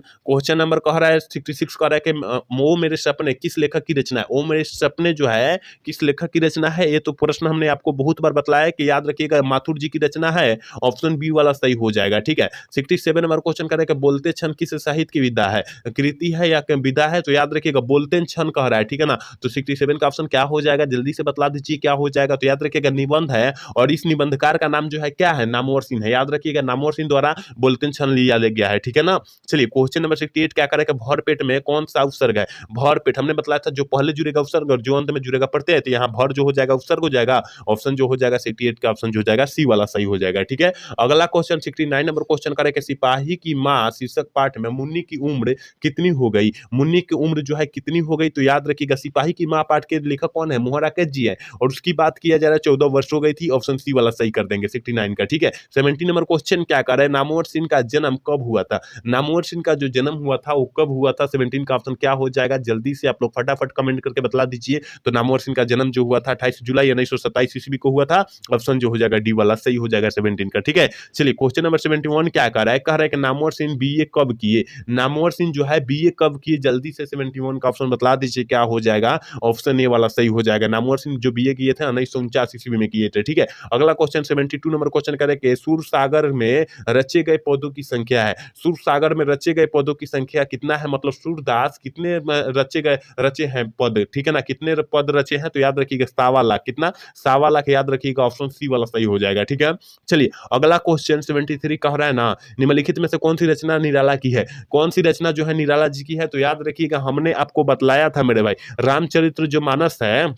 [SPEAKER 1] नंबर कह रहा है 66 कह रहा है कि ओ मेरे सपने किस लेखक की रचना है। ओ मेरे सपने जो है किस लेखक की रचना है, ये तो प्रश्न हमने आपको बहुत बार बताया कि याद रखिएगा माथुर जी की रचना है, ऑप्शन बी वाला सही हो जाएगा, ठीक है। 67 नंबर क्वेश्चन करें कि बोलते क्षण किस साहित्य की विधा है, कृति है या विधा है, तो याद रखिएगा बोलते क्षण कह रहा है, ठीक है ना। तो 67 का ऑप्शन क्या हो जाएगा, जल्दी से बतला दीजिए क्या हो जाएगा, तो याद रखिएगा निबंध है, और इस निबंधकार का नाम जो है क्या है, नामवर सिंह है, याद रखिएगा नामवर सिंह द्वारा बोलते क्षण लिया गया है, ठीक है ना। चलिए क्वेश्चन नंबर 68 क्या करेगा, भरपेट में कौन सा उपसर्ग है। भरपेट हमने बताया था जो पहले जुड़ेगा उपसर्ग और जो अंत में जुड़ेगा प्रत्यय, तो यहाँ भर जो हो जाएगा उपसर्ग हो जाएगा, ऑप्शन जो हो जाएगा 68 का ऑप्शन जो हो जाएगा सी वाला सही हो जाएगा, ठीक है। अगला क्वेश्चन 69 नंबर क्वेश्चन करें कि सिपाही की मां शीर्षक पाठ में मुन्नी की उम्र कितनी हो गई। मुन्नी की उम्र जो है कितनी हो गई, तो याद रखिएगा सिपाही की मां पाठ के लेखक कौन है, मोहन राकेश जी है, और उसकी बात किया जा रहा है 14 वर्ष हो गई थी, ऑप्शन सी वाला सही कर देंगे 69 का, ठीक है। 70 नंबर क्वेश्चन क्या कर रहे हैं, नामवर सिंह का जन्म कब हुआ था। नामवर सिंह का जो जन्म हुआ था वो कब हुआ था, 17 का ऑप्शन क्या हो जाएगा, जल्दी से आप लोग फटाफट कमेंट करके बतला दीजिए। तो नामवर सिंह का जन्म जो हुआ था 28 जुलाई 1927 ईस्वी को हुआ था, ऑप्शन जो हो जाएगा डी वाला सही हो जाएगा 17 का, ठीक है। चलिए क्वेश्चन नंबर 71 क्या कह रहा है, कह रहा है कि नामवर सिंह बीए कब किए। नामवर सिंह जो है बीए कब किए, जल्दी से 71 का ऑप्शन बतला दीजिए क्या हो जाएगा, ऑप्शन ए वाला सही हो जाएगा। नामवर सिंह जो बीए किए थे 1949 ईस्वी में किए थे, ठीक है। अगला क्वेश्चन 72 नंबर क्वेश्चन करें कि सूर सागर में रचे गए पौधों की संख्या है। सूर सागर में रचे गए पौधों की संख्या कितना है, मतलब सूरदास कितने रचे हैं पद, ठीक है ना, कितने पद रचे हैं, तो याद रखिएगा 1.25 लाख, कितना 1.25 लाख, याद रखिएगा ऑप्शन सी वाला सही हो जाएगा, ठीक है। चलिए अगला क्वेश्चन 73 कह रहा है ना, निम्नलिखित में से कौन सी रचना निराला की है। कौन सी रचना जो है निराला जी की है, तो याद रखिएगा हमने आपको बतलाया था मेरे भाई, रामचरित्र जो मानस है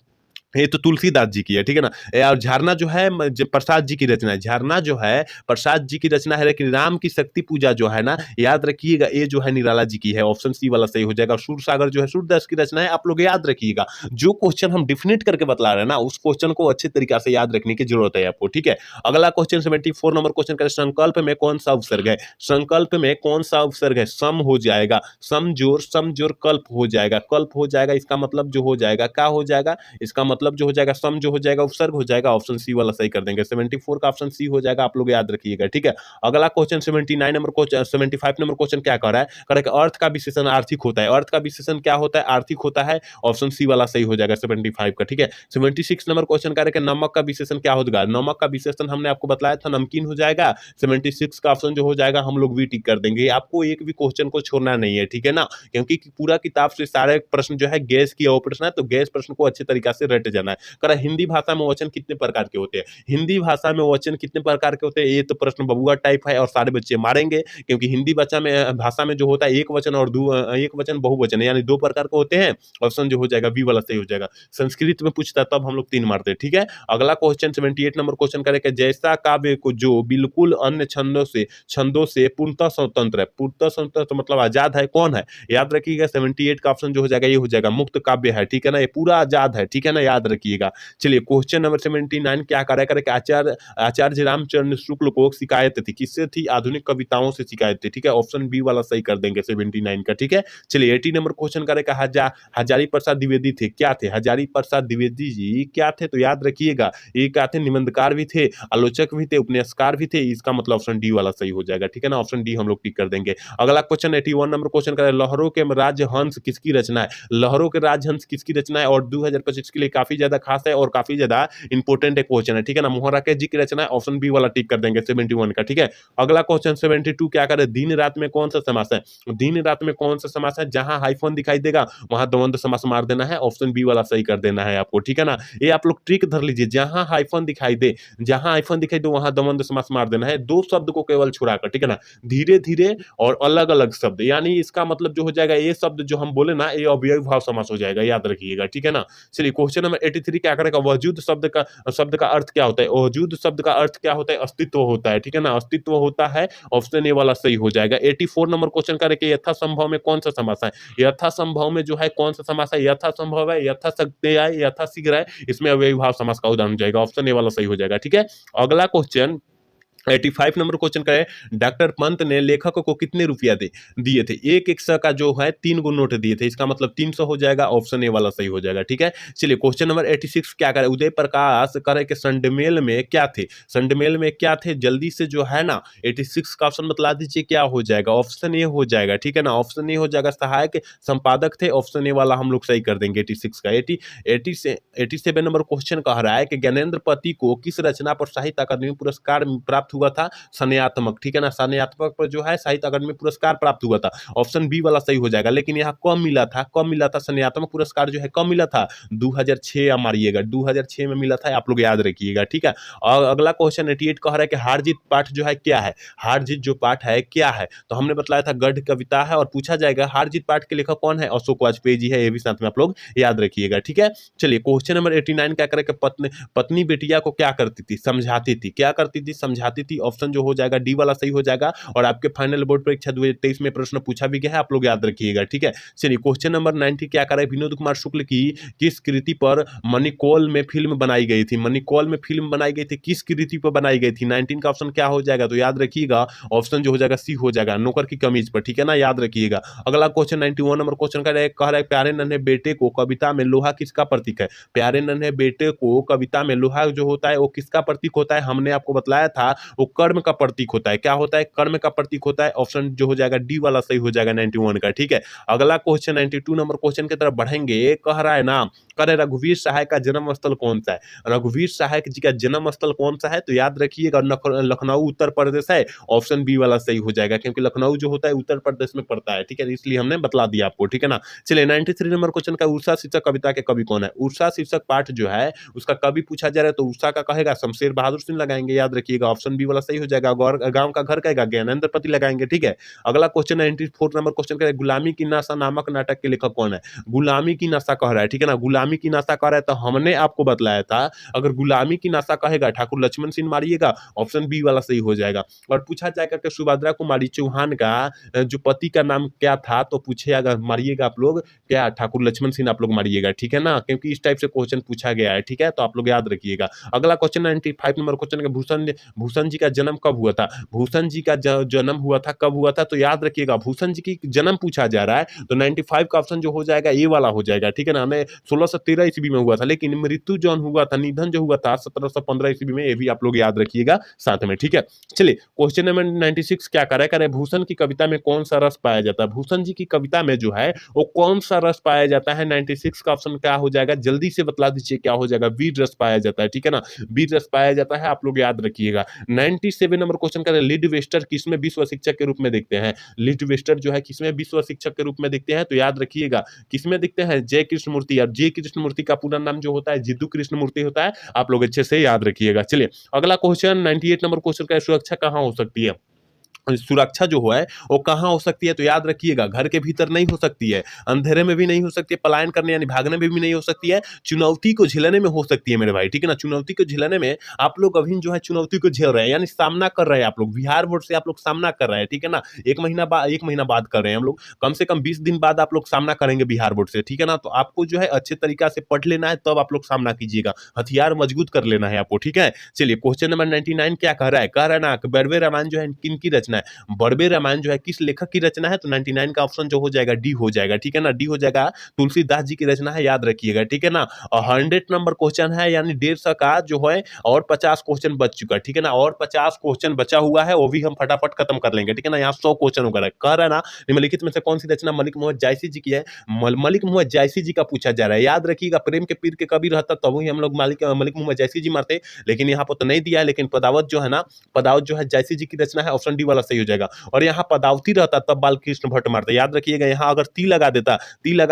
[SPEAKER 1] ये तो तुलसीदास जी की है, ठीक है ना। और झरना जो है प्रसाद जी की रचना है, झरना जो है प्रसाद जी की रचना है, लेकिन राम की शक्ति पूजा जो है ना, याद रखिएगा ये जो है निराला जी की है, ऑप्शन सी वाला सही हो जाएगा। सूरसागर जो है सूरदास की रचना है, आप लोग याद रखिएगा। जो क्वेश्चन हम डिफिनेट करके बतला रहे हैं ना, उस क्वेश्चन को अच्छे तरीके से याद रखने की जरूरत है आपको, ठीक है। अगला क्वेश्चन 74 नंबर क्वेश्चन का संकल्प में कौन सा उपसर्ग है। संकल्प में कौन सा उपसर्ग है, सम हो जाएगा, समजोर कल्प हो जाएगा, कल्प हो जाएगा, इसका मतलब जो हो जाएगा क्या हो जाएगा, इसका मतलब जो हो जाएगा सम जो हो जाएगा उपसर्ग हो जाएगा, ऑप्शन सी वाला सही कर देंगे। 74 का ऑप्शन सी हो जाएगा, आप लोग याद रखिएगा, ठीक है। अगला question 79 number question 75 number question क्या कर रहा है, कह रहा है कि अर्थ का विशेषण आर्थिक होता है। अर्थ का विशेषण क्या होता है, आर्थिक होता है, ऑप्शन सी वाला सही हो जाएगा 75 का, ठीक है। 76 नंबर क्वेश्चन कह रहा है कि नमक का विशेषण क्या होगा। नमक का विशेषण हमने आपको बताया था नमकीन हो जाएगा। 76 का ऑप्शन जो हो जाएगा हम लोग भी टिक कर देंगे। आपको एक भी क्वेश्चन को छोड़ना नहीं है, ठीक है ना, क्योंकि पूरा किताब से सारे प्रश्न जो है गैस की प्रश्न है, तो गैस प्रश्न को अच्छे तरीके से रट जाना है। कह रहा है हिंदी भाषा में वचन कितने प्रकार के होते हैं। हिंदी भाषा में वचन कितने प्रकार के होते हैं, ये तो प्रश्न बबुआ टाइप है और सारे बच्चे मारेंगे, क्योंकि हिंदी भाषा में जो होता है एक वचन और एक वचन बहुवचन यानी 2 प्रकार के होते हैं। ऑप्शन जो हो जाएगा बी वाला सही हो जाएगा। संस्कृत में पूछता है तब हम लोग 3 मारते हैं, ठीक है। अगला क्वेश्चन 78 नंबर क्वेश्चन करेंगे, जैसा काव्य को जो बिल्कुल अन्य छंदों से पूर्णतः स्वतंत्र है। पूर्णतः स्वतंत्र तो मतलब आजाद है, कौन है, याद रखिएगा 78 का ऑप्शन जो हो जाएगा ये हो जाएगा मुक्त काव्य है, ठीक है ना, ये पूरा आजाद है, ठीक है ना, याद रखिएगा। चलिए क्वेश्चन नंबर 79 क्या करा करे कि आचार्य आचार्य रामचंद्र शुक्ल को शिकायत थी, किससे थी? आधुनिक कविताओं से शिकायत थी, ठीक है। ऑप्शन बी वाला सही कर देंगे 79 का, ठीक है। चलिए 80 नंबर क्वेश्चन करेगा हजारी प्रसाद द्विवेदी थे, क्या थे? हजारी प्रसाद द्विवेदी जी क्या थे? तो याद रखिएगा ये क्या थे? निबंधकार भी थे, आलोचक भी थे, उपन्यासकार भी थे। इसका मतलब ऑप्शन डी वाला सही हो जाएगा, ठीक है ना। ऑप्शन डी हम लोग टिक कर देंगे। अगला क्वेश्चन 81 नंबर क्वेश्चन करें, लहरों के राजहंस किसकी रचना है? लहरों के राजहंस किसकी रचना है और 2025 के लिए काफी ज्यादा खास है और काफी ज्यादा इंपॉर्टेंट एक क्वेश्चन है, ठीक है ना। मोहन राकेश जी की रचना है, ऑप्शन बी वाला टिक कर देंगे 71 का, ठीक है। अगला क्वेश्चन 72 क्या करे? दिन रात में कौन सा समास है? दिन रात में कौन सा समास है? जहां हाइफन दिखाई देगा वहां द्वंद्व समास मार देना है, ऑप्शन बी वाला सही कर देना है आपको, ठीक है ना। ये आप लोग ट्रिक धर लीजिए, जहां हाइफन दिखाई दे, जहां हाइफन दिखाई दे वहां द्वंद्व समास मार देना है, दो शब्द को केवल छुड़ाकर, ठीक है ना। धीरे धीरे और अलग अलग शब्द, यानी इसका मतलब जो हो जाएगा ये शब्द जो हम बोले ना ये अव्ययी भाव समास हो जाएगा, याद रखिएगा, ठीक है ना। चलिए क्वेश्चन नंबर 83 क्या करेगा? वजूद शब्द का अर्थ क्या होता है? वजूद शब्द का अर्थ क्या होता है? अस्तित्व होता है, ठीक है ना। अस्तित्व होता है, ऑप्शन ए वाला सही हो जाएगा। 84 नंबर क्वेश्चन करे कि यथासंभव में कौन सा समास है? यथासंभव में जो है कौन सा समास है? यथासंभव है, यथाशक्ति है, यथाशीघ्र है, इसमें अव्ययी भाव समास का उदाहरण हो जाएगा, ऑप्शन ए वाला सही हो जाएगा, ठीक है। अगला क्वेश्चन 85 नंबर क्वेश्चन का है, डॉक्टर पंत ने लेखक को कितने रुपया दिए थे? एक एक सौ का जो है 3 गो नोट दिए थे, इसका मतलब 300 हो जाएगा, ऑप्शन ए वाला सही हो जाएगा, ठीक है। चलिए क्वेश्चन नंबर 86 क्या करे? उदय प्रकाश करे के संडमेल में क्या थे? संडमेल में क्या थे? जल्दी से जो है ना 86 का ऑप्शन बतला दीजिए क्या हो जाएगा, ऑप्शन ए हो जाएगा, ठीक है ना। ऑप्शन ए हो जाएगा सहायक संपादक थे, ऑप्शन ए वाला हम लोग सही कर देंगे 86 का। 87 नंबर क्वेश्चन कह रहा है कि ज्ञानेंद्र पति को किस रचना पर साहित्य अकादमी पुरस्कार प्राप्त हुआ था? सन्यात्मक, ठीक है ना। सन्यात्मक पर जो है साहित्य अकादमी पुरस्कार प्राप्त हुआ था, ऑप्शन बी वाला सही हो जाएगा। लेकिन यहाँ कब मिला था? कब मिला था सन्यात्मक पुरस्कार जो है, कब मिला था? 2006 मारिएगा, 2006 में मिला था, आप लोग याद रखिएगा, ठीक है। और अगला क्वेश्चन 88 कह रहा है कि हार जीत पाठ जो है क्या है? हार जीत जो पाठ है क्या है? तो हमने बतलाया था गढ़ कविता है, और पूछा जाएगा हार जीत पाठ के लेखक कौन है? अशोक वाजपेयी जी है, ये भी साथ में आप लोग याद रखिएगा, ठीक है। चलिए क्वेश्चन नंबर 89 क्या करे कि पत्नी बेटिया को क्या करती थी? समझाती थी। क्या करती थी? समझाती थी, ऑप्शन जो हो जाएगा डी वाला सही हो जाएगा। और आपके फाइनल बोर्ड परीक्षा 2023 में प्रश्न पूछा भी गया है, आप लोग याद रखिएगा, ठीक है। चलिए क्वेश्चन नंबर 90 क्या कर रहा है? विनोद कुमार शुक्ल की किस कृति पर मणिकौल में फिल्म बनाई गई थी? मणिकौल में फिल्म बनाई गई थी, किस कृति पर बनाई गई थी? 19 का ऑप्शन क्या हो जाएगा? तो याद रखिएगा ऑप्शन जो हो जाएगा सी हो जाएगा, नौकर की कमीज पर, ठीक है ना, याद रखिएगा। अगला क्वेश्चन 91 नंबर क्वेश्चन कह रहा है प्यारे नन्हे बेटे को कविता में लोहा किसका प्रतीक है? प्यारे नन्हे बेटे को कविता में लोहा जो होता है वो किसका प्रतीक होता है? हमने आपको बतलाया था वो कर्म का प्रतीक होता है। क्या होता है? कर्म का प्रतीक होता है, ऑप्शन जो हो जाएगा डी वाला सही हो जाएगा 91 का, ठीक है। अगला क्वेश्चन 92 नंबर क्वेश्चन की तरफ बढ़ेंगे, कह रहा है ना करे रघुवीर सहाय का जन्म स्थल कौन सा है? रघुवीर सहाय जी का जन्म स्थल कौन सा है? तो याद रखिएगा लखनऊ उत्तर प्रदेश है, ऑप्शन बी वाला सही हो जाएगा, क्योंकि लखनऊ जो होता है उत्तर प्रदेश में पड़ता है, ठीक है, इसलिए हमने बतला दिया आपको, ठीक है ना। चलिए 93 नंबर क्वेश्चन का उषा शीर्षक कविता के कवि कौन है? उषा शीर्षक पाठ जो है उसका कवि पूछा जा रहा है तो उषा का कहेगा शमशेर बहादुर सिंह लगाएंगे, याद रखिएगा, ऑप्शन बी वाला सही हो जाएगा। गांव का घर कहेगा ज्ञानेंद्र पति लगाएंगे, ठीक है। अगला क्वेश्चन 94 नंबर क्वेश्चन का गुलामी की नशा नामक नाटक के लेखक कौन है? गुलामी की नशा कह रहा है, ठीक है ना, गुलामी की नशा कह रहा है तो हमने आपको बतलाया था अगर गुलामी की नशा कहेगा ठाकुर लक्ष्मण सिंह मारिएगा, ऑप्शन बी वाला सही हो जाएगा। और पूछा जाएगा कि सुभद्रा कुमारी चौहान का जो पति का नाम क्या था, तो पूछे अगर मारिएगा आप लोग क्या, ठाकुर लक्ष्मण सिंह आप लोग मारिएगा, ठीक है ना, क्योंकि इस टाइप से क्वेश्चन पूछा गया है, ठीक है, तो आप लोग याद रखिएगा। अगला क्वेश्चन 95 नंबर क्वेश्चन का भूषण जी का जन्म कब हुआ था? भूषण जी का जन्म हुआ था कब हुआ था? तो याद रखिएगा भूषण जी की जन्म पूछा जा रहा है तो 95 का ऑप्शन जो हो जाएगा ए वाला हो जाएगा, ठीक है ना। हमें 1613 ईस्वी में हुआ था, लेकिन मृत्यु जो हुआ था, निधन जो हुआ था 1715 ईस्वी में, ये भी आप लोग याद रखिएगा साथ में, ठीक है। चलिए क्वेश्चन नंबर 96 क्या करे भूषण की कविता में कौन सा रस पाया जाता है? भूषण जी की कविता में जो है वो कौन सा रस पाया जाता है? 96 का ऑप्शन क्या हो जाएगा? जल्दी से बतला दीजिए क्या हो जाएगा? वीर रस पाया जाता है, ठीक है ना, वीर रस पाया जाता है, आप लोग याद रखिएगा। 97 नंबर क्वेश्चन का लीड वेस्टर किसमें विश्व शिक्षक के रूप में देखते हैं? लीड वेस्टर जो है किसमें विश्व शिक्षक के रूप में देखते हैं? तो याद रखिएगा किसमें दिखते हैं? जय कृष्ण मूर्ति। और जय कृष्ण मूर्ति का पूरा नाम जो होता है जिद्दू कृष्ण मूर्ति होता है, आप लोग अच्छे से याद रखिएगा। चलिए अगला क्वेश्चन 98 नंबर क्वेश्चन का सुरक्षा कहाँ हो सकती है? सुरक्षा जो है वो कहाँ हो सकती है, तो याद रखिएगा घर के भीतर नहीं हो सकती है, अंधेरे में भी नहीं हो सकती है, पलायन करने यानी भागने में भी नहीं हो सकती है, चुनौती को झेलने में हो सकती है मेरे भाई, ठीक है ना। चुनौती को झेलने में आप लोग अभी जो है चुनौती को झेल रहे हैं, यानी सामना कर रहे हैं आप लोग, बिहार बोर्ड से आप लोग सामना कर रहे हैं, ठीक है ना। एक महीना बाद कर रहे हैं हम लोग, कम से कम 20 दिन बाद आप लोग सामना करेंगे बिहार बोर्ड से, ठीक है ना। तो आपको जो है अच्छे तरीका से पढ़ लेना है, तब आप लोग सामना कीजिएगा, हथियार मजबूत कर लेना है आपको, ठीक है। चलिए क्वेश्चन नंबर 99 क्या कह रहा है, कह रहा है ना कि बड़वे रामायण जो है किन की रचना है, बड़वे रामायण जो है किस लेखक की रचना है, तो 99 का ऑप्शन जो हो जाएगा डी हो जाएगा, ठीक है ना। डी हो जाएगा, तुलसीदास जी की रचना है, याद रखिएगा, ठीक है ना। और 100 नंबर क्वेश्चन है, यानी 150 का जो है और 50 क्वेश्चन बच चुका है, ठीक है ना। और 50 क्वेश्चन बचा हुआ है, वो भी हम फटाफट खत्म कर लेंगे, ठीक है ना। यहाँ 100 क्वेश्चन वगैरह कह रहा है ना, निम्नलिखित में से कौन सी रचना मलिक मोहम्मद जायसी जी की है, मलिक मोहम्मद जायसी जी का पूछा जा रहा है। याद रखिएगा, प्रेम के पीर के कबीर रहता तब ही हम लोग मलिक मोहम्मद जायसी जी मारते, लेकिन यहाँ पर तो नहीं दिया है, लेकिन पदावत जो है ना, पदावत जो है जायसी जी की रचना है, ऑप्शन डी वाला सही हो जाएगा। और यहाँ पदावती रहता तब बालकृष्ण भट्ट मारते, याद रखिएगा। यहाँ अगर ती लगा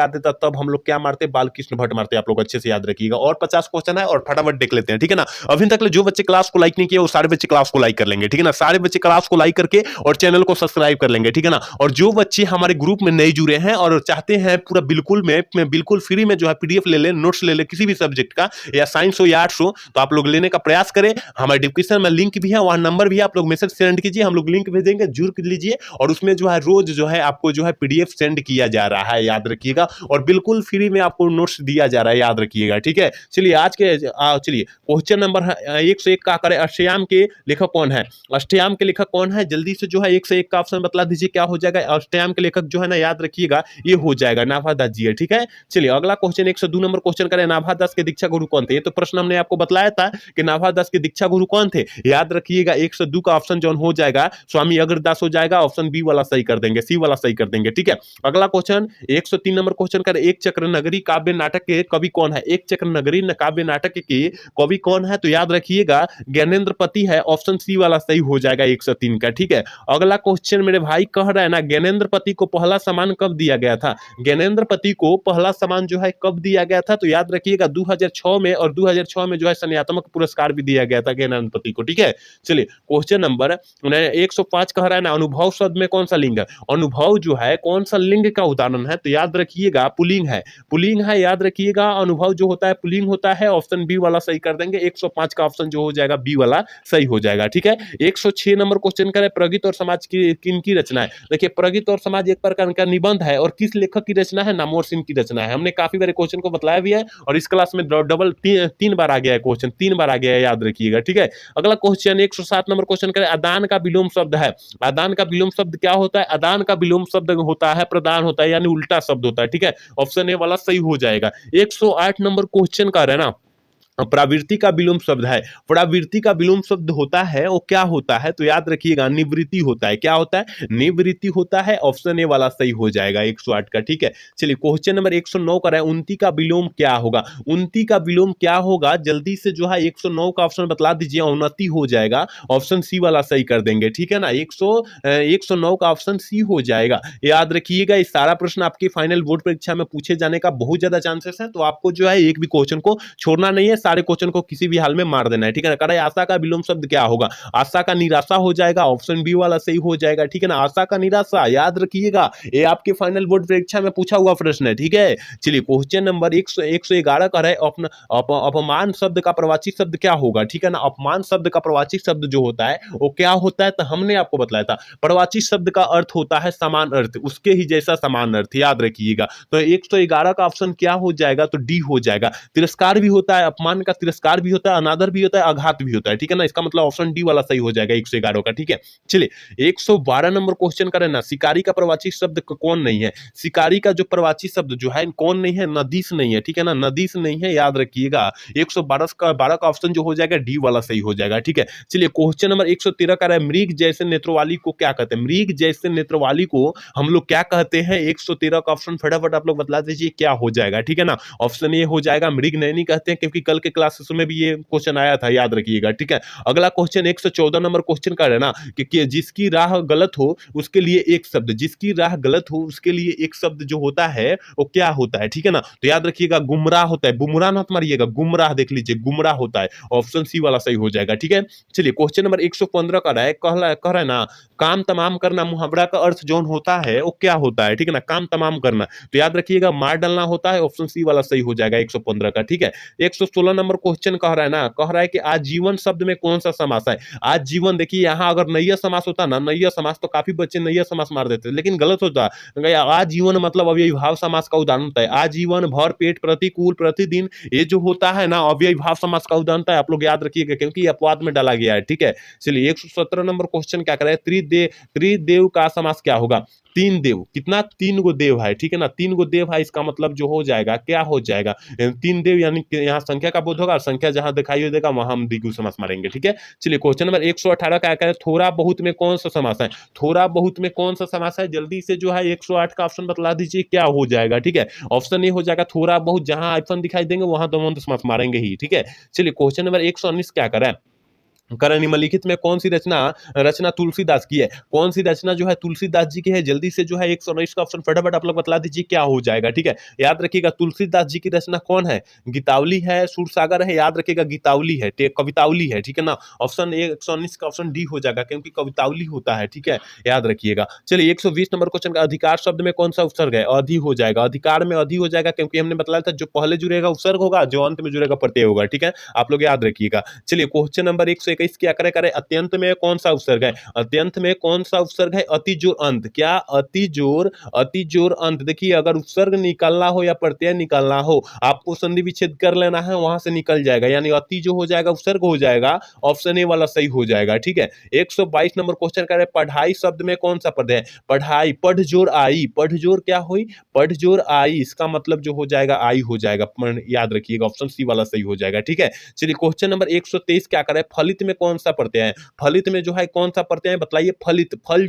[SPEAKER 1] देता तब हम लोग क्या मारते, बालकृष्ण भट्ट मारते, आप लोग अच्छे से याद रखिएगा। और 50 क्वेश्चन है और फटाफट देख लेते हैं, ठीक है ना। अभी तक जो बच्चे क्लास को लाइक नहीं किए वो सारे बच्चे क्लास को लाइक कर लेंगे, ठीक है ना। सारे बच्चे क्लास को लाइक करके और चैनल को सब्सक्राइब कर लेंगे, ठीक है ना। और जो बच्चे हमारे ग्रुप में नए जुड़े हैं और चाहते हैं पूरा बिल्कुल फ्री में जो है पीडीएफ ले ले, नोट्स ले ले किसी भी सब्जेक्ट का, या साइंस हो या आर्ट्स हो, तो आप लोग लेने का प्रयास करें। हमारे डिस्क्रिप्शन में लिंक भी है, वहां नंबर भी है, आप लोग मैसेज सेंड कीजिए, हम लोग लिंक भेजेंगे, जुड़ लीजिए। और उसमें जो है रोज जो है आपको जो है पीडीएफ सेंड किया जा रहा है, याद रखिएगा। और बिल्कुल फ्री में आपको नोट्स दिया जा रहा है, याद रखिएगा, ठीक है। चलिए आज के चलिए क्वेश्चन नंबर 101 का करें, अष्टयाम के लेखक कौन है, अष्टयाम के लेखक कौन है, जल्दी से जो है 101 का ऑप्शन बतला दीजिए क्या हो जाएगा। अष्टयाम के लेखक जो है ना, याद रखिएगा, ये हो जाएगा नाभादास जी है, ठीक है। चलिए अगला क्वेश्चन 102 नंबर क्वेश्चन करें, नाभादास के दीक्षा गुरु कौन थे। ये तो प्रश्न हमने आपको बतलाया था कि नाभादास के दीक्षा गुरु कौन थे, याद रखिएगा। 102 का ऑप्शन जो हो जाएगा स्वामी अग्रदास हो जाएगा, ऑप्शन बी वाला सही कर देंगे, सी वाला सही कर देंगे, ठीक है। अगला क्वेश्चन 103 नंबर क्वेश्चन करें, एक चक्र नगरी काव्य नाटक के कवि कौन है, एक चक्र नगरी काव्य नाटक के कवि कौन है, तो याद रखिएगा ज्ञानेंद्र पति है, ऑप्शन सी वाला सही हो जाएगा 103 का, ठीक है। अगला क्वेश्चन मेरे भाई कह रहा है ना, ज्ञानेंद्र पति को पहला सम्मान कब दिया गया था, ज्ञानेंद्र पति को पहला सम्मान जो है कब दिया गया था, तो याद रखिएगा 2006 में, और 2006 में जो है संज्ञानात्मक पुरस्कार भी दिया गया था ज्ञानेंद्र पति को, ठीक है। चलिए क्वेश्चन नंबर 105 कह रहा है ना, अनुभव शब्द में कौन सा लिंग है, अनुभव जो है कौन सा लिंग का उदाहरण है, तो याद रखिएगा पुल्लिंग है, पुल्लिंग है, याद रखिएगा। अनुभव जो होता है पुल्लिंग होता है, ऑप्शन बी वाला सही कर देंगे। 105 का ऑप्शन जो हो जाएगा बी वाला सही हो जाएगा, ठीक है। 106 नंबर क्वेश्चन करें, प्रगति और समाज की किन की रचना है। देखिए प्रगति और समाज एक प्रकार का निबंध है, और किस लेखक की रचना है, नामवर सिंह की रचना है। हमने काफी बार क्वेश्चन को बतलाया भी है, और इस क्लास में डबल तीन बार आ गया है क्वेश्चन, 3 बार आ गया है, याद रखिएगा, ठीक है। अगला क्वेश्चन 107 नंबर क्वेश्चन करें, अदान का विलोम शब्द है, अदान का विलोम शब्द क्या होता है, अदान का विलोम शब्द होता है प्रदान होता है, यानी उल्टा शब्द होता है, ठीक है। ऑप्शन ए वाला सही हो जाएगा। 108 नंबर क्वेश्चन का है ना, प्रवृत्ति का विलोम शब्द है, प्रवृत्ति का विलोम शब्द होता है वो क्या होता है, तो याद रखिएगा निवृत्ति होता है, क्या होता है, निवृत्ति होता है, ऑप्शन ए वाला सही हो जाएगा 108 का, ठीक है। चलिए क्वेश्चन नंबर 109 का है, उन्नति का विलोम क्या होगा, उन्नति का विलोम क्या होगा, जल्दी से जो है 109 का ऑप्शन बतला दीजिए, उन्नति हो जाएगा, ऑप्शन सी वाला सही कर देंगे, ठीक है ना। 109 का ऑप्शन सी हो जाएगा, याद रखिएगा। इस सारा प्रश्न आपके फाइनल बोर्ड परीक्षा में पूछे जाने का बहुत ज्यादा चांसेस है, तो आपको जो है एक भी क्वेश्चन को छोड़ना नहीं है, सारे क्वेश्चन को किसी भी हाल में मार देना है, ठीक है ना। करें आशा का विलोम शब्द क्या होगा, आशा का निराशा हो जाएगा, ऑप्शन बी वाला सही हो जाएगा, ठीक है ना। आशा का निराशा, याद रखिएगा, ये आपके फाइनल बोर्ड परीक्षा में पूछा हुआ प्रश्न है, ठीक है। चलिए क्वेश्चन नंबर 111 का है, अपमान शब्द का प्रवाची शब्द क्या होगा, ठीक है ना। अपमान शब्द का प्रवाची शब्द जो होता है वो क्या होता है, तो हमने आपको बतलाया था, प्रवाची शब्द का अर्थ होता है समान अर्थ, उसके ही जैसा समान अर्थ, याद रखिएगा। तो 111 का ऑप्शन क्या हो जाएगा, तो डी हो जाएगा। तिरस्कार भी होता है, अपमान का तिरस्कार भी होता है, अनादर भी होता है, आघात भी होता है, ठीक है ना। इसका मतलब ऑप्शन डी वाला सही हो जाएगा 111 का, ठीक है। चलिए 112 नंबर क्वेश्चन करें ना, शिकारी का प्रवाची शब्द कौन नहीं है, शिकारी का जो प्रवाची शब्द जो है कौन नहीं है, नदीस नहीं है, ठीक है ना, नदीस नहीं है, याद रखिएगा। 112 का ऑप्शन जो हो जाएगा डी वाला सही हो जाएगा, ठीक है। चलिए क्वेश्चन नंबर 113 का है, मृग जैसे नेत्रवाली को क्या कहते हैं, मृग जैसे नेत्रवाली को हम लोग क्या कहते हैं, 113 का ऑप्शन फटाफट आप लोग बतला दीजिए क्या हो जाएगा, ठीक है ना। ऑप्शन ए हो जाएगा, मृग नयनी कहते हैं, क्योंकि कल के क्लासेस में भी ये क्वेश्चन आया था, याद रखिएगा, ठीक है। अगला क्वेश्चन 114 नंबर क्वेश्चन का है ना कि जिसकी राह गलत हो उसके लिए एक शब्द, जिसकी राह गलत हो उसके लिए एक शब्द जो होता है वो क्या होता है, ठीक है ना। तो याद रखिएगा गुमराह होता है, बुमराह ना मारिएगा, गुमराह देख लीजिए, गुमराह होता है। ऑप्शन सी वाला सही हो जाएगा, ठीक है। चलिए क्वेश्चन नंबर 115 का है, कह रहा है ना काम तमाम करना, मुहावरा का अर्थ जो होता है वो क्या होता है, ठीक है ना, काम तमाम करना। तो याद रखिएगा मार डालना होता है, ऑप्शन सी वाला सही हो जाएगा 115 का, ठीक है। 116 नंबर क्वेश्चन कह रहा है ना, कह रहा है कि आजीवन शब्द में कौन सा समास है। आजीवन देखिए यहाँ अगर नैया समास होता ना, नैया समास, तो काफी बच्चे नैया समास मार देते, लेकिन गलत होता। आजीवन मतलब अव्ययीभाव समास का उदाहरण होता है। आजीवन, भर पेट, प्रतिकूल, प्रतिदिन, ये जो होता है ना अव्ययीभाव समास का उदाहरण है। आप लोग याद रखिएगा क्योंकि ये अपवाद में डाला गया है, ठीक है। चलिए 117 नंबर क्वेश्चन क्या करे, त्रिदेव का समास क्या होगा। तीन देव, कितना, तीन गो देव है, ठीक है ना, तीन गो देव है, इसका मतलब जो हो जाएगा क्या हो जाएगा, तीन देव, यानी कि यहाँ संख्या का बोध होगा, संख्या जहां दिखाई देगा वहां हम द्विगु समास मारेंगे, ठीक है। चलिए क्वेश्चन नंबर 118 क्या कह रहे हैं, थोड़ा बहुत में कौन सा समास है। थोड़ा बहुत में कौन सा समास है, जल्दी से जो है 108 का ऑप्शन बतला दीजिए क्या हो जाएगा, ठीक है। ऑप्शन ए हो जाएगा थोड़ा बहुत, जहां आइफन दिखाई देंगे वहां तो समास मारेंगे ही, ठीक है। चलिए क्वेश्चन नंबर 119 क्या कर रहा है, करण निम्नलिखित में कौन सी रचना रचना तुलसीदास की है। कौन सी रचना जो है तुलसीदास जी की है, जल्दी से जो है 119 का ऑप्शन फटाफट आप लोग बतला दीजिए क्या हो जाएगा, ठीक है। याद रखिएगा तुलसीदास जी की रचना कौन है, गीतावली है, सूरसागर है, याद रखिएगा गीतावली है, कवितावली है, ठीक है ना। ऑप्शन 119 का ऑप्शन डी हो जाएगा क्योंकि कवितावली होता है, ठीक है, याद रखिएगा। चलिए 120 नंबर क्वेश्चन का अधिकार शब्द में कौन सा उपसर्ग है, अधि हो जाएगा, अधिकार में अधि हो जाएगा क्योंकि हमने बताया था जो पहले जुड़ेगा उपसर्ग होगा, जो अंत में जुड़ेगा प्रत्यय होगा, ठीक है, आप लोग याद रखिएगा। चलिए क्वेश्चन नंबर 121 क्या करे, अत्यंत में कौन सा उपसर्ग है। अत्यंत में कौन सा उपसर्ग है, अति जोर अंत, क्या अति जोर अंत। देखिए अगर उपसर्ग निकालना हो या प्रत्यय निकालना हो, आपको संधि विच्छेद कर लेना है, वहां से निकल जाएगा, यानी अति जो हो जाएगा उपसर्ग हो जाएगा, ऑप्शन ए वाला सही हो जाएगा, ठीक है। 122 नंबर क्वेश्चन करे, पढ़ाई शब्द में कौन सा पद है। पढ़ाई, पढ़ जोर आई, पढ़ जोर क्या हुई, पढ़ जोर आई, इसका मतलब जो हो जाएगा आई हो जाएगा, याद रखिएगा ऑप्शन सी वाला सही हो जाएगा, ठीक है। चलिए क्वेश्चन नंबर 123 क्या करे, फलित में कौन सा प्रत्यय है। फलित में जो है कौन सा प्रत्यय है बताइए, फलित, फल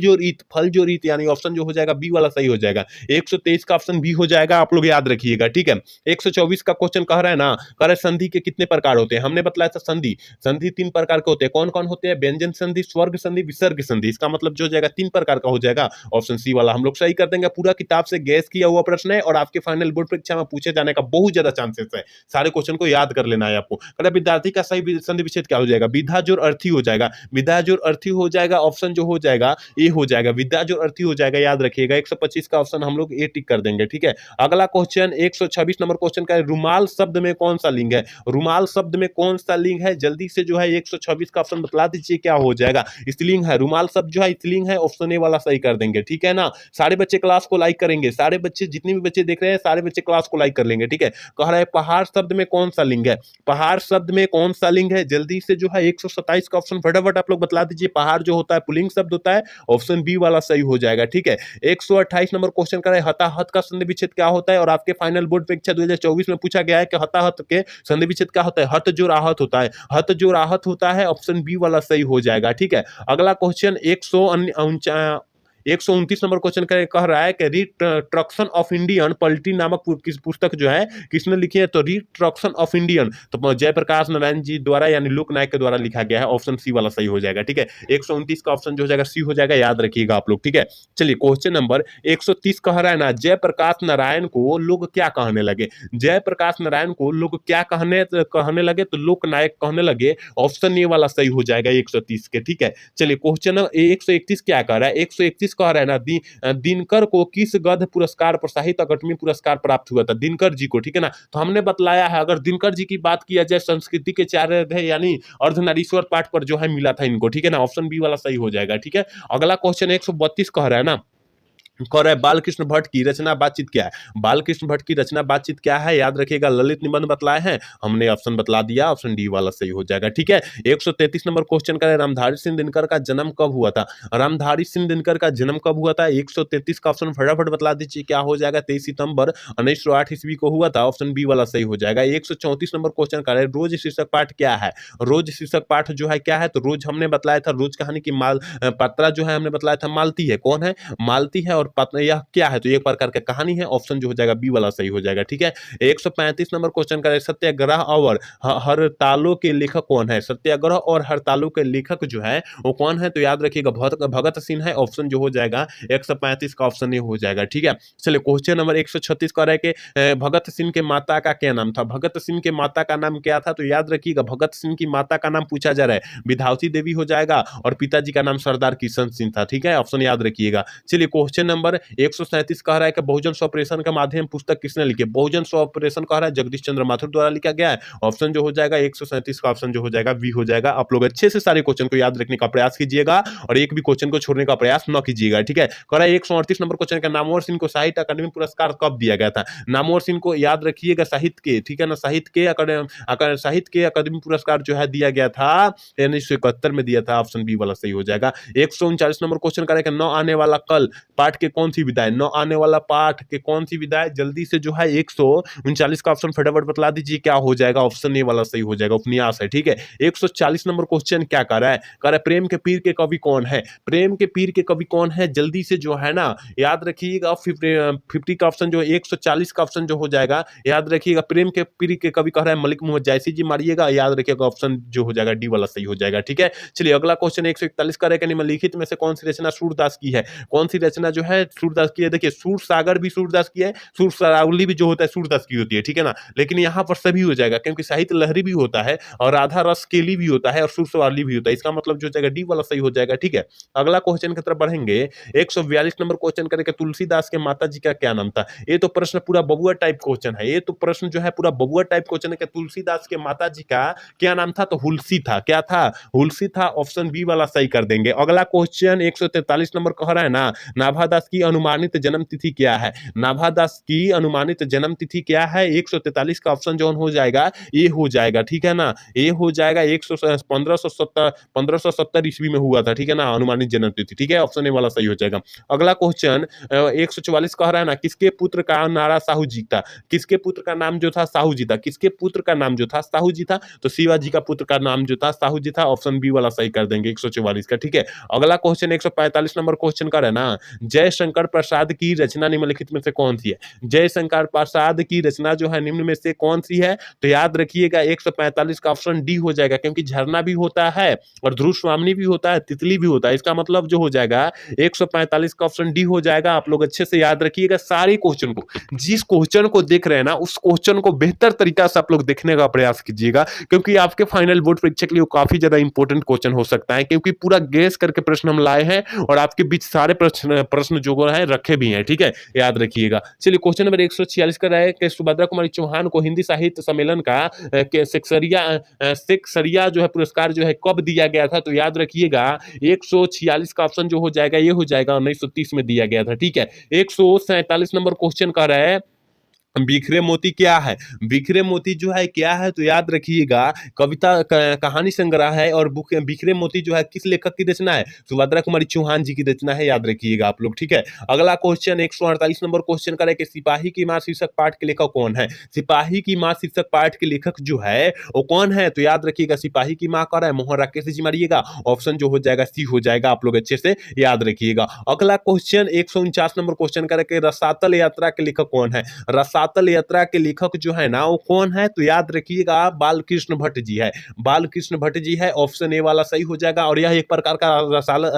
[SPEAKER 1] जोर ईत, यानी ऑप्शन जो हो जाएगा बी वाला सही हो जाएगा। 123 का ऑप्शन बी हो जाएगा, आप लोग याद रखिएगा, ठीक है। 124 का क्वेश्चन कह रहा है ना, कह रहे संधि के कितने प्रकार होते हैं, हमने बताया था संधि 3 प्रकार के होते हैं, कौन कौन होते हैं, व्यंजन संधि, स्वर्ग संधि, विसर्ग संधि, इसका मतलब जो जाएगा 3 प्रकार का हो जाएगा, ऑप्शन सी वाला हम लोग सही कर देंगे। पूरा किताब से गैस किया हुआ प्रश्न है और आपके फाइनल बोर्ड परीक्षा में पूछे जाने का बहुत ज्यादा चांसेस है, सारे क्वेश्चन को याद कर लेना है आपको। विद्यार्थी का सही संधि विच्छेद क्या हो जाएगा, विधा जोर अर्थी हो जाएगा, विधा जोर अर्थी हो जाएगा, ऑप्शन जो हो जाएगा ए हो जाएगा, विद्या जोर अर्थी हो जाएगा, याद रखिएगा। 125 का ऑप्शन हम लोग ए टिक कर देंगे, ठीक है। अगला क्वेश्चन 126 नंबर क्वेश्चन का है, रुमाल शब्द में कौन सा लिंग है। रुमाल शब्द में कौन सा लिंग है, जल्दी से जो है 126 का ऑप्शन बतला दीजिए क्या हो जाएगा। स्त्रीलिंग है, रुमाल शब्द जो है स्त्रीलिंग है, ऑप्शन ए वाला सही कर देंगे, ठीक है ना। सारे बच्चे क्लास को लाइक करेंगे, सारे बच्चे जितने भी बच्चे देख रहे हैं सारे बच्चे क्लास को लाइक कर लेंगे, ठीक है। कह रहा है पहाड़ शब्द में कौन सा लिंग है। पहाड़ शब्द में कौन सा लिंग है, जल्दी से जो है 127 का ऑप्शन फटाफट आप लोग बतला दीजिए। पहाड़ जो होता है पुल्लिंग शब्द होता है, ऑप्शन बी वाला सही हो जाएगा, ठीक है। 128 नंबर क्वेश्चन का है, हताहत का संधि विच्छेद क्या होता है, और आपके फाइनल बोर्ड परीक्षा 2024 में पूछा गया है कि हताहत के संधि विच्छेद क्या होता है, हत जो राहत होता है, हत जो राहत होता है, ऑप्शन बी वाला सही हो जाएगा, ठीक है। अगला क्वेश्चन 129 नंबर क्वेश्चन कह रहा है कि रिट्रक्शन ऑफ इंडियन पॉलिटी नामक पुस्तक जो है किसने लिखी है, तो रिट्रक्शन ऑफ इंडियन तो जयप्रकाश नारायण जी द्वारा यानी लोक नायक के द्वारा लिखा गया है, ऑप्शन सी वाला सही हो जाएगा, ठीक है। 129 का ऑप्शन जो हो जाएगा सी हो जाएगा, याद रखिएगा आप लोग, ठीक है। चलिए क्वेश्चन नंबर 130 कह रहा है ना, जयप्रकाश नारायण को लोग क्या कहने लगे। जयप्रकाश नारायण को लोग क्या कहने लगे, तो लोक नायक कहने लगे, ऑप्शन ए वाला सही हो जाएगा 130 के, ठीक है। चलिए क्वेश्चन 131 क्या कह रहा है, 131 कह रहा है ना, दिनकर को किस गद्य पुरस्कार पर साहित्य अकादमी पुरस्कार प्राप्त हुआ था, दिनकर जी को, ठीक है ना। तो हमने बतलाया है अगर दिनकर जी की बात किया जाए संस्कृति के 4 यानी अर्धनारीश्वर पाठ पर जो है मिला था इनको, ठीक है ना, ऑप्शन बी वाला सही हो जाएगा, ठीक है। अगला क्वेश्चन 132 कह रहा है ना, कह रहा है बालकृष्ण भट्ट की रचना बातचीत क्या है। बालकृष्ण भट्ट की रचना बातचीत क्या है, याद रखिएगा ललित निबंध बतलाए हैं, हमने ऑप्शन बतला दिया, ऑप्शन डी वाला सही हो जाएगा, ठीक है। 133 नंबर क्वेश्चन का है, रामधारी सिंह दिनकर का जन्म कब हुआ था। रामधारी सिंह दिनकर का जन्म कब हुआ था, 133 का ऑप्शन फटाफट बतला दीजिए क्या हो जाएगा, 23 सितंबर 1908 ईस्वी को हुआ था, ऑप्शन बी वाला सही हो जाएगा। 134 नंबर क्वेश्चन का है, रोज शीर्षक पाठ क्या है। रोज शीर्षक पाठ जो है क्या है, तो रोज हमने बतलाया था रोज कहानी की पात्रा जो है हमने बतलाया था मालती है, कौन है, मालती है, और और यह क्या है, तो एक प्रकार का कहानी है, ऑप्शन जो हो जाएगा बी वाला सही हो जाएगा। ठीक है, 135 नंबर क्वेश्चन का है, सत्याग्रह और हड़तालों के लेखक कौन है? सत्याग्रह और हड़तालों के लेखक जो है वो कौन है, तो याद रखिएगा भगत सिंह है, ऑप्शन जो हो जाएगा 135 का ऑप्शन ये हो जाएगा। ठीक है, चलिए क्वेश्चन नंबर 136 का है कि भगत सिंह के माता का क्या नाम था? भगत सिंह के माता का नाम क्या था, तो याद रखिएगा भगत सिंह की माता का नाम पूछा जा रहा है, विधावती देवी हो जाएगा, और पिताजी का नाम सरदार किशन सिंह था। ठीक है, ऑप्शन याद रखिएगा। चलिए क्वेश्चन नंबर 137 कह रहा है कि बहुजन स्वप्रेषण का माध्यम पुस्तक किसने लिखी? बहुजन स्वप्रेषण कह रहा है जगदीश चंद्र माथुर द्वारा लिखा गया है, ऑप्शन जो हो जाएगा 137 का ऑप्शन जो हो जाएगा बी हो जाएगा। आप लोग अच्छे से सारे क्वेश्चन को याद रखने का प्रयास कीजिएगा और एक भी क्वेश्चन को छोड़ने का प्रयास न कीजिएगा। ठीक है, कह रहा है 138 नंबर क्वेश्चन का, नामवर सिंह को साहित्य अकादमी पुरस्कार कब दिया गया था? नामवर सिंह को याद रखिएगा साहित्य के, ठीक है ना, साहित्य के अकादमी पुरस्कार जो है दिया गया था 1971 में दिया था, ऑप्शन बी वाला सही हो जाएगा। 139 नंबर क्वेश्चन करेगा, न आने वाला कल पाठ के कौन सी विधा है? न आने वाला पाठ के कौन सी विधा है? जल्दी से जो है 139 का ऑप्शन फटाफट बतला दीजिए क्या हो जाएगा, ऑप्शन ए वाला सही हो जाएगा, उपन्यास है। ठीक है, 140 नंबर क्वेश्चन क्या कर रहा है, कह रहा है प्रेम के पीर के कवि कौन है? प्रेम के पीर के कवि कौन है, जल्दी से जो है ना याद रखिएगा। 50 का ऑप्शन जो 140 का ऑप्शन जो हो जाएगा याद रखिएगा, प्रेम के पीर के कवि कह रहा है मलिक मोहम्मद जायसी जी, मारिएगा, याद रखिएगा ऑप्शन जो हो जाएगा डी वाला सही हो जाएगा। ठीक है, चलिए अगला क्वेश्चन 141 का है, निम्नलिखित में से कौन सी रचना सूरदास की है? कौन सी रचना जो है सूरदास की है? देखिए सूर सागर भी सूरदास की है, सूर सरावली भी जो होता है सूरदास की होती है। ठीक है ना, लेकिन यहाँ पर सभी हो जाएगा क्योंकि साहित्य लहरी भी होता है और राधा रस केली भी होता है और सुर सवाली भी होता है, इसका मतलब जो हो जाएगा डी वाला सही हो जाएगा। ठीक है, अगला क्वेश्चन की तरफ बढ़ेंगे। 142 नंबर क्वेश्चन करेंगे, तुलसीदास के माता जी का क्या नाम था? ये तो प्रश्न पूरा बबुआ टाइप क्वेश्चन है, ये तो प्रश्न जो है पूरा बबुआ टाइप क्वेश्चन है कि तुलसीदास के माता जी का क्या नाम था? तो हुलसी था। क्या था? हुलसी था, ऑप्शन बी वाला सही कर देंगे। अगला क्वेश्चन 143 नंबर कह रहा है ना, नाभादास की अनुमानित जन्म तिथि क्या है? नाभादास की अनुमानित जन्म तिथि क्या है? 143 का ऑप्शन जो हो जाएगा ये हो जाएगा। ठीक है ना, ये हो जाएगा 1570 ईस्वी में हुआ था। ठीक है ना, अनुमानित जन्म तिथि। ठीक है, ऑप्शन ए वाला सही हो जाएगा। अगला क्वेश्चन 144 कह रहा है ना, किसके पुत्र का नारा साहू जी था? किसके पुत्र का नाम जो था साहू जी था? किसके पुत्र का नाम जो था साहू जी था? तो शिवाजी का पुत्र का नाम जो था साहू जी था, ऑप्शन बी वाला सही कर देंगे 144 का। ठीक है, अगला क्वेश्चन 145 नंबर क्वेश्चन का है ना, जयशंकर प्रसाद की रचना निम्नलिखित में से कौन सी है? जयशंकर प्रसाद की रचना जो है निम्न में से कौन सी है? तो याद रखिएगा 145 का ऑप्शन डी हो जाएगा, क्योंकि झरना भी होता है और ध्रुव स्वामिनी भी होता है, तितली भी होता है, इसका मतलब जो हो जाएगा 145 का ऑप्शन डी हो जाएगा। आप लोग अच्छे से याद रखिएगा सारे क्वेश्चन को, जिस क्वेश्चन को देख रहे हैं ना उस क्वेश्चन को बेहतर तरीका से आप लोग देखने का प्रयास कीजिएगा, क्योंकि आपके फाइनल बोर्ड परीक्षा के लिए काफी ज्यादा इंपॉर्टेंट क्वेश्चन हो सकता है, क्योंकि पूरा गेस करके प्रश्न हम लाए हैं और आपके बीच सारे प्रश्न जो है रखे भी हैं। ठीक है, याद रखिएगा। चलिए क्वेश्चन नंबर 146 का है कि सुभद्रा कुमारी चौहान को हिंदी साहित्य सम्मेलन का सेक्सरिया जो है पुरस्कार जो है कब दिया गया था? तो याद रखिएगा 146 का ऑप्शन जो हो जाएगा ये हो जाएगा 1930 में दिया गया था। ठीक है, 147 नंबर क्वेश्चन का है, बिखरे मोती क्या है? बिखरे मोती जो है क्या है? तो याद रखिएगा कविता कहानी संग्रह है और बुक बिखरे मोती जो है किस लेखक की रचना है? सुभद्रा कुमारी चौहान जी की रचना है, याद रखिएगा आप लोग। ठीक है, अगला क्वेश्चन 148 नंबर क्वेश्चन का है कि सिपाही की मां शीर्षक पाठ के लेखक कौन है? सिपाही की मां शीर्षक पाठ के लेखक जो है वो कौन है? तो याद रखिएगा सिपाही की मां का है मोहन राकेश जी, मारिएगा, ऑप्शन जो हो जाएगा सी हो जाएगा। आप लोग अच्छे से याद रखिएगा। अगला क्वेश्चन 149 नंबर क्वेश्चन का है कि रसातल यात्रा के लेखक कौन है? रसातल यात्रा के लेखक जो है ना वो कौन है? तो याद रखिएगा बालकृष्ण भट्ट जी है, बालकृष्ण भट्ट जी है, ऑप्शन ए वाला सही हो जाएगा। और यह एक प्रकार का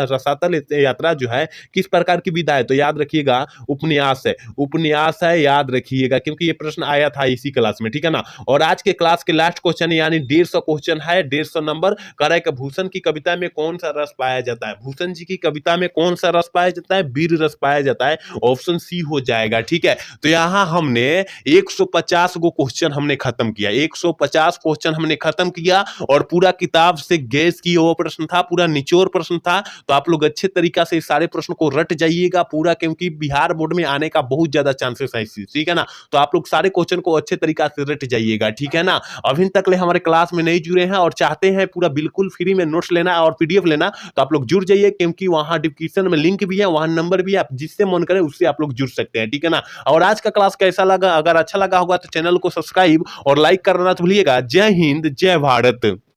[SPEAKER 1] रसातल यात्रा जो है किस प्रकार की विधा है? तो याद रखिएगा उपन्यास है, उपन्यास है, याद रखिएगा, क्योंकि ये प्रश्न आया था इसी क्लास में। ठीक है ना, और आज के क्लास के लास्ट क्वेश्चन यानी 150 क्वेश्चन है, 150 नंबर कर है कि भूषण की कविता में कौन सा रस पाया जाता है? भूषण जी की कविता में कौन सा रस पाया जाता है? वीर रस पाया जाता है, ऑप्शन सी हो जाएगा। ठीक है, तो यहां हमने 150 गो क्वेश्चन हमने खत्म किया, 150 क्वेश्चन हमने खत्म किया और पूरा किताब से गैस की वो प्रश्न था, पूरा निचोड़ प्रश्न था। तो आप लोग अच्छे तरीका से सारे प्रश्न को रट जाइएगा पूरा, क्योंकि बिहार बोर्ड में आने का बहुत ज्यादा चांसेस है, ठीक है ना। तो आप लोग सारे क्वेश्चन को अच्छे तरीका से रट जाइएगा, ठीक है ना। अभी तक ले हमारे क्लास में नहीं जुड़े हैं और चाहते हैं पूरा बिल्कुल फ्री में नोट्स लेना और पीडीएफ लेना, तो आप लोग जुड़ जाइए, क्योंकि वहां डिस्क्रिप्शन में लिंक भी है, वहां नंबर भी है, आप जिससे मन करे उससे आप लोग जुड़ सकते हैं, ठीक है ना। और आज का क्लास कैसा लगा? अगर अच्छा लगा होगा तो चैनल को सब्सक्राइब और लाइक करना तो भूलिएगा। जय हिंद, जय भारत।